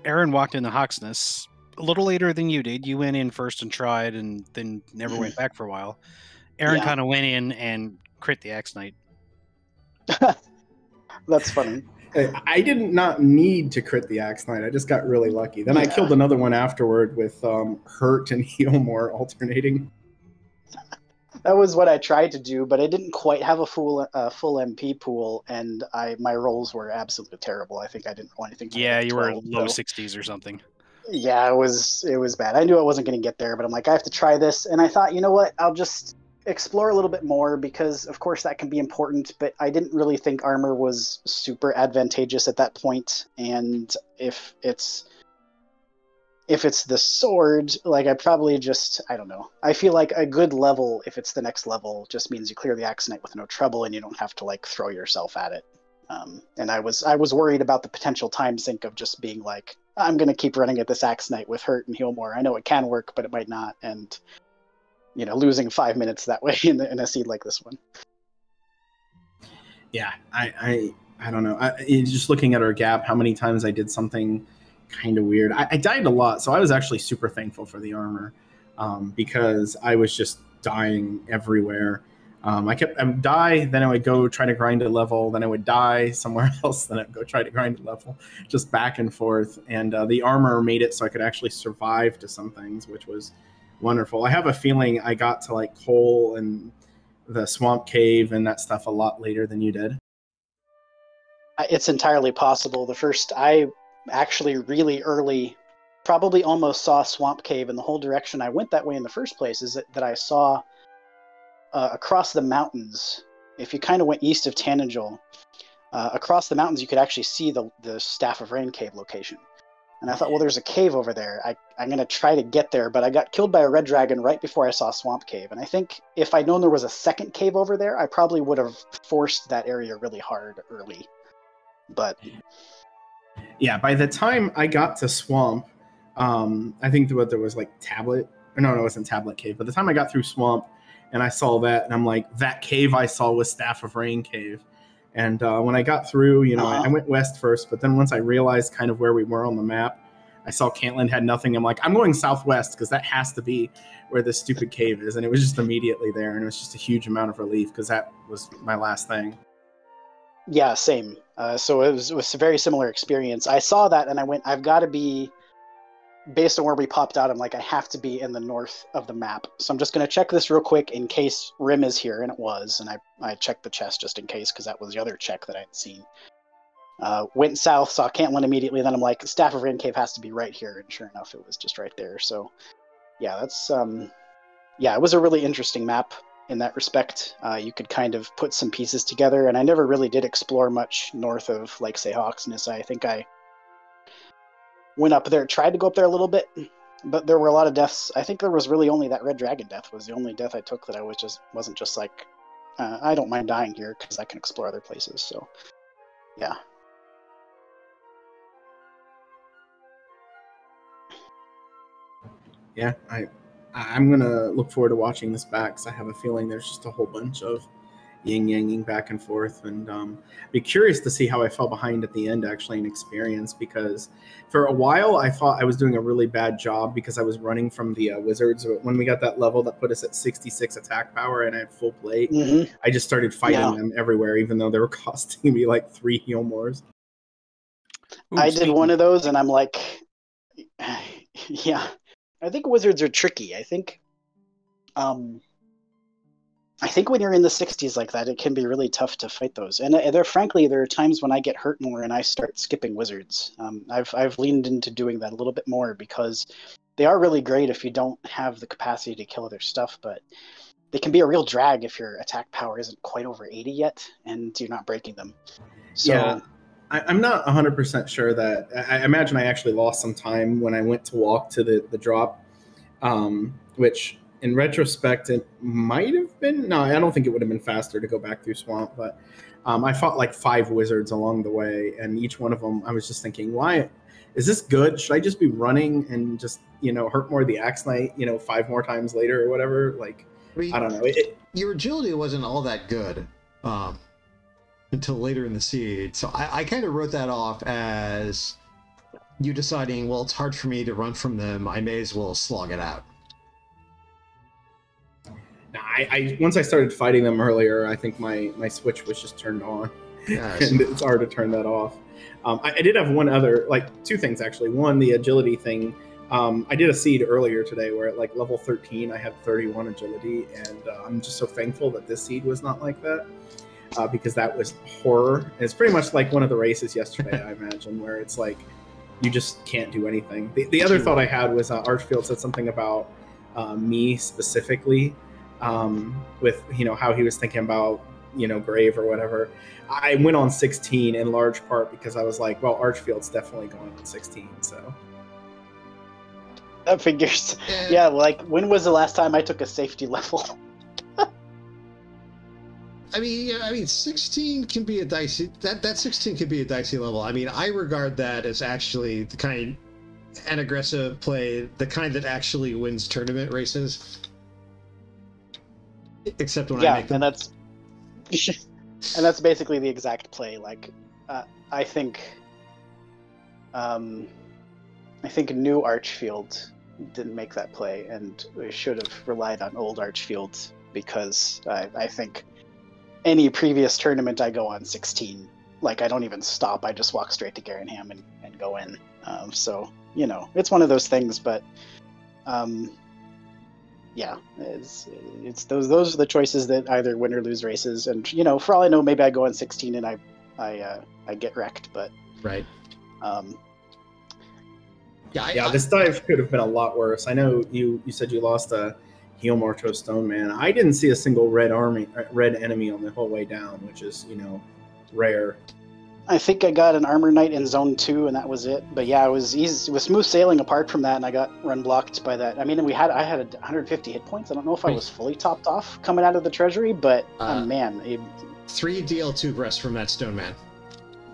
Aaron walked into Hawksness a little later than you did. You went in first and tried, and then never went back for a while. Aaron kind of went in and crit the Axe Knight. That's funny. I did not need to crit the Axe Knight. I just got really lucky. Then I killed another one afterward with hurt and heal more alternating. That was what I tried to do, but I didn't quite have a full MP pool, and my rolls were absolutely terrible. I think I didn't roll anything. Yeah, you were low 60s or something. Yeah, it was bad. I knew I wasn't going to get there, but I'm like, I have to try this. And I thought, you know what? I'll just explore a little bit more because, of course, that can be important. But I didn't really think armor was super advantageous at that point. And if it's the sword, like I probably just, I don't know. I feel like a good level, if it's the next level, just means you clear the Axe Knight with no trouble and you don't have to like throw yourself at it. And I was worried about the potential time sink of just being like, I'm going to keep running at this Axe Knight with hurt and heal more. I know it can work, but it might not. And, losing 5 minutes that way in a seed like this one. Yeah, I don't know. Just looking at our gap, how many times I did something kind of weird. I died a lot, so I was actually super thankful for the armor because I was just dying everywhere. I would die, then I would go try to grind a level, then I would die somewhere else, then I'd go try to grind a level, just back and forth. And the armor made it so I could actually survive to some things, which was wonderful. I have a feeling I got to like Cole and the Swamp Cave and that stuff a lot later than you did. It's entirely possible. I actually really early probably almost saw Swamp Cave, and the whole direction I went that way in the first place is that I saw across the mountains. If you kind of went east of Tanagel, across the mountains you could actually see the Staff of Rain cave location. And I thought, well, there's a cave over there. I'm going to try to get there, but I got killed by a red dragon right before I saw Swamp Cave. And I think if I'd known there was a second cave over there, I probably would have forced that area really hard early. But yeah, by the time I got to Swamp, I think there was like Tablet. No, it wasn't Tablet Cave. By the time I got through Swamp and I saw that, and I'm like, that cave I saw was Staff of Rain Cave. And when I got through, I went west first, but then once I realized kind of where we were on the map, I saw Cantland had nothing. I'm like, I'm going southwest because that has to be where this stupid cave is. And it was just immediately there, and it was just a huge amount of relief because that was my last thing. Yeah, same. So it was a very similar experience. I saw that and I went, I've got to be, based on where we popped out, I'm like, I have to be in the north of the map. So I'm just going to check this real quick in case Rim is here, and it was. And I checked the chest just in case because that was the other check that I had seen. Went south, saw Cantland immediately, then I'm like, Staff of Rain Cave has to be right here. And sure enough, it was just right there. So yeah, that's, it was a really interesting map. In that respect, you could kind of put some pieces together, and I never really did explore much north of, like, say, Hawksness. I think I went up there, tried to go up there a little bit, but there were a lot of deaths. I think there was really only that red dragon death was the only death I took that I wasn't just like, I don't mind dying here because I can explore other places. So, yeah. Yeah, I'm going to look forward to watching this back because I have a feeling there's just a whole bunch of yin-yanging back and forth, and be curious to see how I fell behind at the end actually in experience, because for a while I thought I was doing a really bad job because I was running from the wizards. When we got that level that put us at 66 attack power and I had full plate, I just started fighting them everywhere, even though they were costing me like 3 heal mores. I did one of those and I'm like, yeah, I think wizards are tricky. I think when you're in the 60s like that, it can be really tough to fight those. And frankly, there are times when I get hurt more and I start skipping wizards. I've leaned into doing that a little bit more because they are really great if you don't have the capacity to kill other stuff, but they can be a real drag if your attack power isn't quite over 80 yet and you're not breaking them. So, yeah, I'm not 100% sure that... I imagine I actually lost some time when I went to walk to the drop, which... in retrospect, it might have been... No, I don't think it would have been faster to go back through Swamp, but I fought like 5 wizards along the way, and each one of them, I was just thinking, why... is this good? Should I just be running and just, hurt more the Axe Knight, 5 more times later or whatever? Like, I don't know. Your agility wasn't all that good until later in the seed, so I kind of wrote that off as you deciding, well, it's hard for me to run from them, I may as well slog it out. Once I started fighting them earlier, I think my switch was just turned on, and it's hard to turn that off. I did have one other, like 2 things actually. One, the agility thing. I did a seed earlier today where at like level 13 I had 31 agility, and I'm just so thankful that this seed was not like that, because that was horror. And it's pretty much like one of the races yesterday, I imagine, where it's like you just can't do anything. The other thought I had was Archfield said something about me specifically. With how he was thinking about Grave or whatever. I went on 16 in large part because I was like, well, Archfield's definitely going on 16, so that figures. Yeah, like when was the last time I took a safety level? I mean 16 can be a dicey... that 16 can be a dicey level. I mean, I regard that as actually the kind an aggressive play, the kind that actually wins tournament races. Except when I make them. And that's basically the exact play. Like, I think new Archfield didn't make that play, and we should have relied on old Archfield, because I think any previous tournament I go on 16, like I don't even stop. I just walk straight to Garenham and go in. So it's one of those things, but. Yeah, it's those are the choices that either win or lose races, and for all I know, maybe I go on 16 and I get wrecked, but right. This dive could have been a lot worse. I know you said you lost a heal more to a Stone Man. I didn't see a single red enemy on the whole way down, which is rare. I think I got an Armor Knight in Zone 2, and that was it. But yeah, it was easy. It was smooth sailing apart from that, and I got run blocked by that. I mean, I had 150 hit points. I don't know if I was fully topped off coming out of the treasury, but man. 3 DL2 breasts from that Stone Man.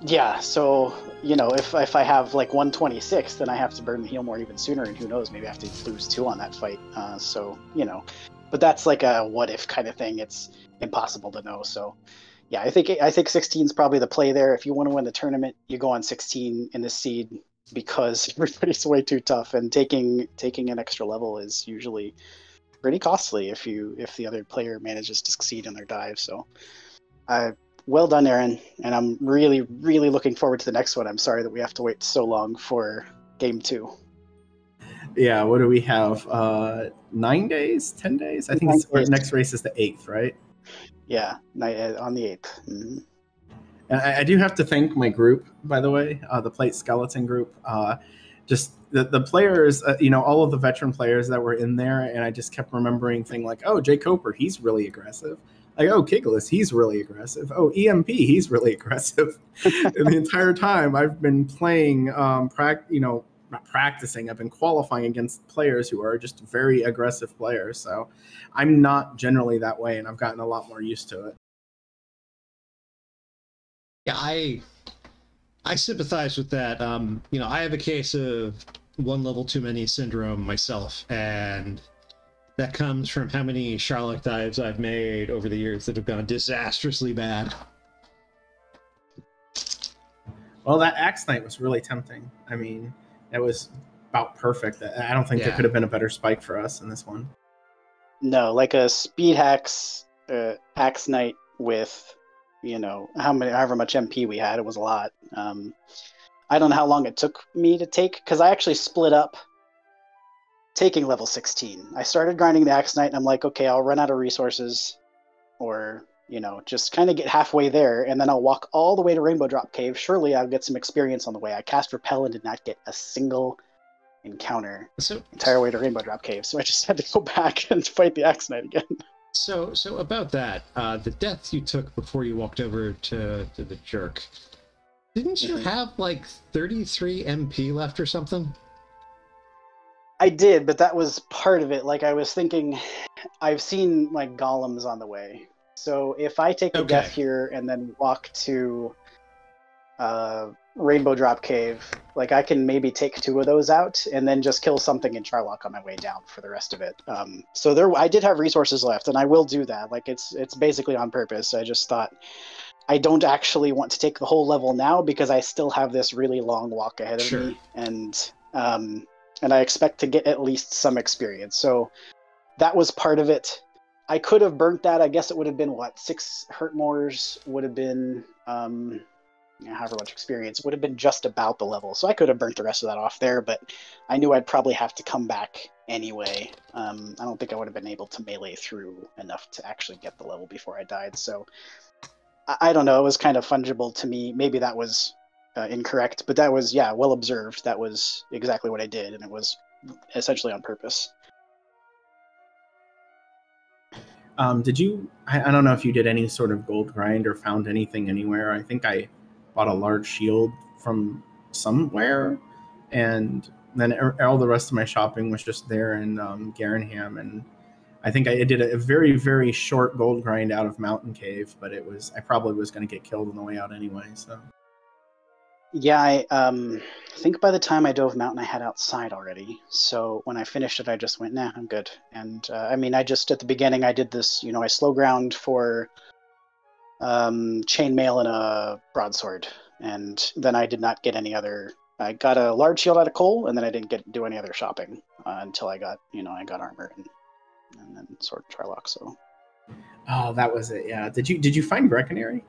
Yeah, so, if I have like 126, then I have to burn the heal more even sooner, and who knows, maybe I have to lose 2 on that fight. But that's like a what-if kind of thing. It's impossible to know, so... Yeah, I think 16 is probably the play there. If you want to win the tournament, you go on 16 in the seed, because everybody's way too tough, and taking an extra level is usually pretty costly if the other player manages to succeed in their dive. So, well done, Aaron, and I'm really, really looking forward to the next one. I'm sorry that we have to wait so long for game 2. Yeah, what do we have? 9 days? 10 days? I think our next race is the 8th, right? Yeah, on the 8th. Mm-hmm. And I do have to thank my group, by the way, the Plate Skeleton group. Just the players, all of the veteran players that were in there, and I just kept remembering things like, oh, Jay Coper, he's really aggressive. Like, oh, Kiglis, he's really aggressive. Oh, EMP, he's really aggressive. And the entire time I've been playing, not practicing, I've been qualifying against players who are just very aggressive players. So I'm not generally that way, and I've gotten a lot more used to it. Yeah, I sympathize with that. I have a case of 1 level too many syndrome myself, and that comes from how many Sherlock dives I've made over the years that have gone disastrously bad. Well, that Axe Knight was really tempting. I mean, it was about perfect. I don't think there Yeah. could have been a better spike for us in this one. No, like a speed hacks Axe Knight with, however much MP we had. It was a lot. I don't know how long it took me to take, because I actually split up taking level 16. I started grinding the Axe Knight, and I'm like, okay, I'll run out of resources, or just kind of get halfway there, and then I'll walk all the way to Rainbow Drop Cave. Surely I'll get some experience on the way. I cast Repel and did not get a single encounter the entire way to Rainbow Drop Cave, so I just had to go back and fight the Axe Knight again. So about that, the death you took before you walked over to the jerk, didn't you have like 33 MP left or something? I did, but that was part of it. Like, I was thinking, I've seen like golems on the way. So if I take a death here and then walk to Rainbow Drop Cave, like I can maybe take 2 of those out and then just kill something in Charlock on my way down for the rest of it. So I did have resources left, and I will do that. Like it's basically on purpose. I just thought I don't actually want to take the whole level now because I still have this really long walk ahead of me, and I expect to get at least some experience. So that was part of it. I could have burnt that. I guess it would have been 6 hurt mores would have been however much experience would have been just about the level. So I could have burnt the rest of that off there, but I knew I'd probably have to come back anyway. I don't think I would have been able to melee through enough to actually get the level before I died. So I don't know. It was kind of fungible to me. Maybe that was incorrect, but that was, well observed. That was exactly what I did, and it was essentially on purpose. Did you? I don't know if you did any sort of gold grind or found anything anywhere. I think I bought a large shield from somewhere, and then all the rest of my shopping was just there in Garenham, and I think I did a very, very short gold grind out of Mountain Cave, but I probably was going to get killed on the way out anyway. So yeah, I think by the time I dove Mountain, I had outside already. So when I finished it, I just went, nah, I'm good. And I just at the beginning, I did this, I slow ground for chainmail and a broadsword, and then I did not get any other. I got a large shield out of coal, and then I didn't do any other shopping until I got armor and then sword Charlock. So that was it. Yeah. Did you find Breckenary?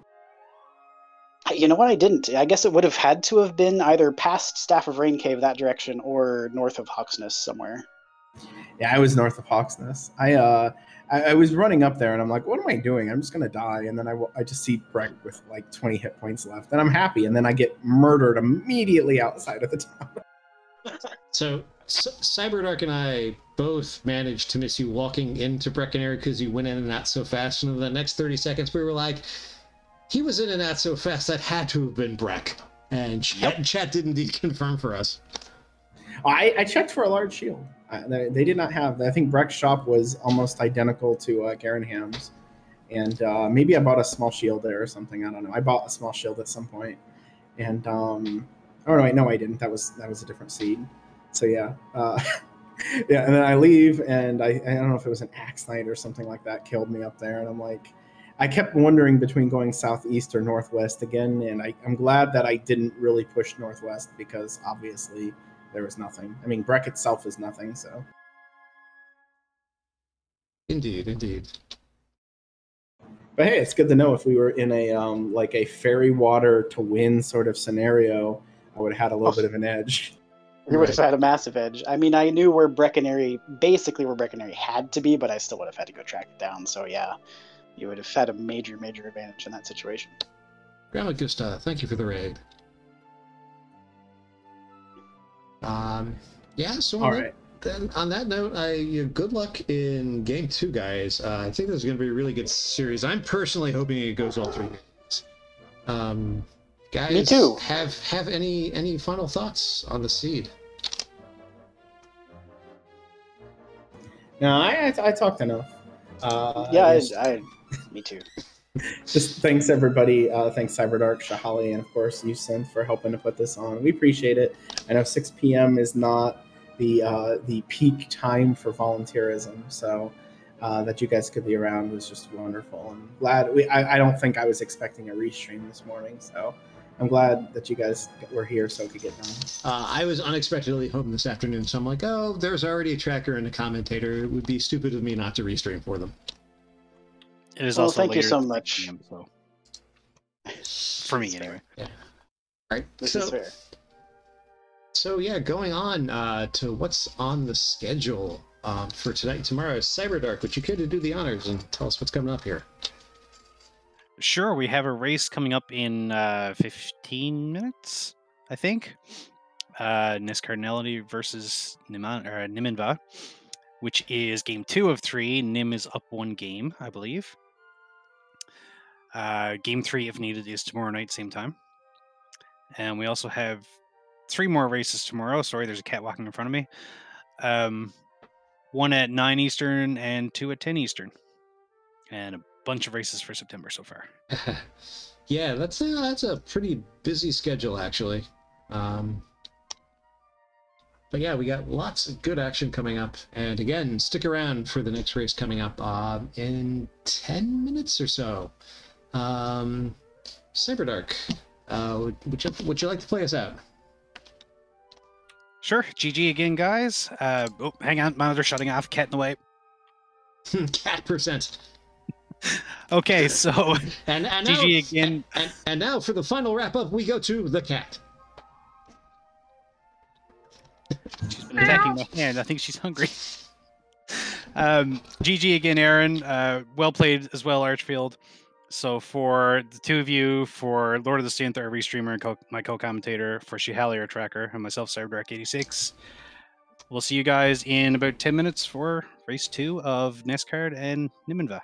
You know what? I didn't. I guess it would have had to have been either past Staff of Rain Cave that direction or north of Hawksness somewhere. Yeah, I was north of Hawksness. I was running up there, and I'm like, what am I doing? I'm just going to die. And then I just see Breck with like 20 hit points left, and I'm happy. And then I get murdered immediately outside of the town. So Cyberdark and I both managed to miss you walking into Breckenary because you went in and out so fast. And in the next 30 seconds, we were like, he was in and out so fast that had to have been Breck. And chat did indeed confirm for us. I checked for a large shield. They did not have. I think Breck's shop was almost identical to Garenham's, and maybe I bought a small shield there or something. I don't know. I bought a small shield at some point, and oh no, wait, no, I didn't. That was a different seed. So yeah, yeah. And then I leave, and I don't know if it was an Axe Knight or something like that killed me up there, and I'm like, I kept wondering between going southeast or northwest again, and I'm glad that I didn't really push northwest because obviously there was nothing. I mean, Breck itself is nothing, so. Indeed. But hey, it's good to know if we were in a like a fairy water to win sort of scenario, I would have had a little bit of an edge. We would have had a massive edge. I mean, I knew basically where Breckenary had to be, but I still would have had to go track it down. So yeah, you would have had a major advantage in that situation. Grandma Gusta, thank you for the raid. Yeah, so on that note, good luck in game 2, guys. I think this is going to be a really good series. I'm personally hoping it goes all 3 games. Guys, me too. Have any final thoughts on the seed? No, I talked enough. Yeah, me too. Just thanks everybody. Thanks Cyberdark, Shahali, and of course you, Synth, for helping to put this on. We appreciate it. I know 6 p.m. is not the peak time for volunteerism. So that you guys could be around was just wonderful. And glad I don't think I was expecting a restream this morning, so I'm glad that you guys were here so it could get done. I was unexpectedly home this afternoon, so I'm like, oh, there's already a tracker and a commentator. It would be stupid of me not to restream for them. It is Well, also thank you later so than much. 6 p.m., so. For me, anyway. Yeah. All right. This is fair. So yeah, going on to what's on the schedule for tonight and tomorrow is Cyberdark. Would you care to do the honors and tell us what's coming up here? Sure, we have a race coming up in 15 minutes, I think. Niscarnality versus Niminva, which is game 2 of 3. Nim is up 1 game, I believe. Game 3, if needed, is tomorrow night, same time. And we also have 3 more races tomorrow. Sorry, there's a cat walking in front of me. 1 at 9 Eastern and 2 at 10 Eastern. And a bunch of races for September so far. Yeah, that's a pretty busy schedule, actually. But yeah, we got lots of good action coming up. And again, stick around for the next race coming up in 10 minutes or so. Cyberdark, would you like to play us out? Sure. GG again, guys. Oh, hang on. Monitor shutting off. Cat in the way. Cat percent. Okay, so and GG now, again. And now for the final wrap-up, we go to the cat. She's been attacking my hand. I think she's hungry. GG again, Aaron. Well played as well, Archfield. So for the two of you, for Lord of the Synth, our restreamer and my co-commentator, for Shihali, our tracker, and myself, CyberDark86, we'll see you guys in about 10 minutes for race 2 of Nescard and Niminva.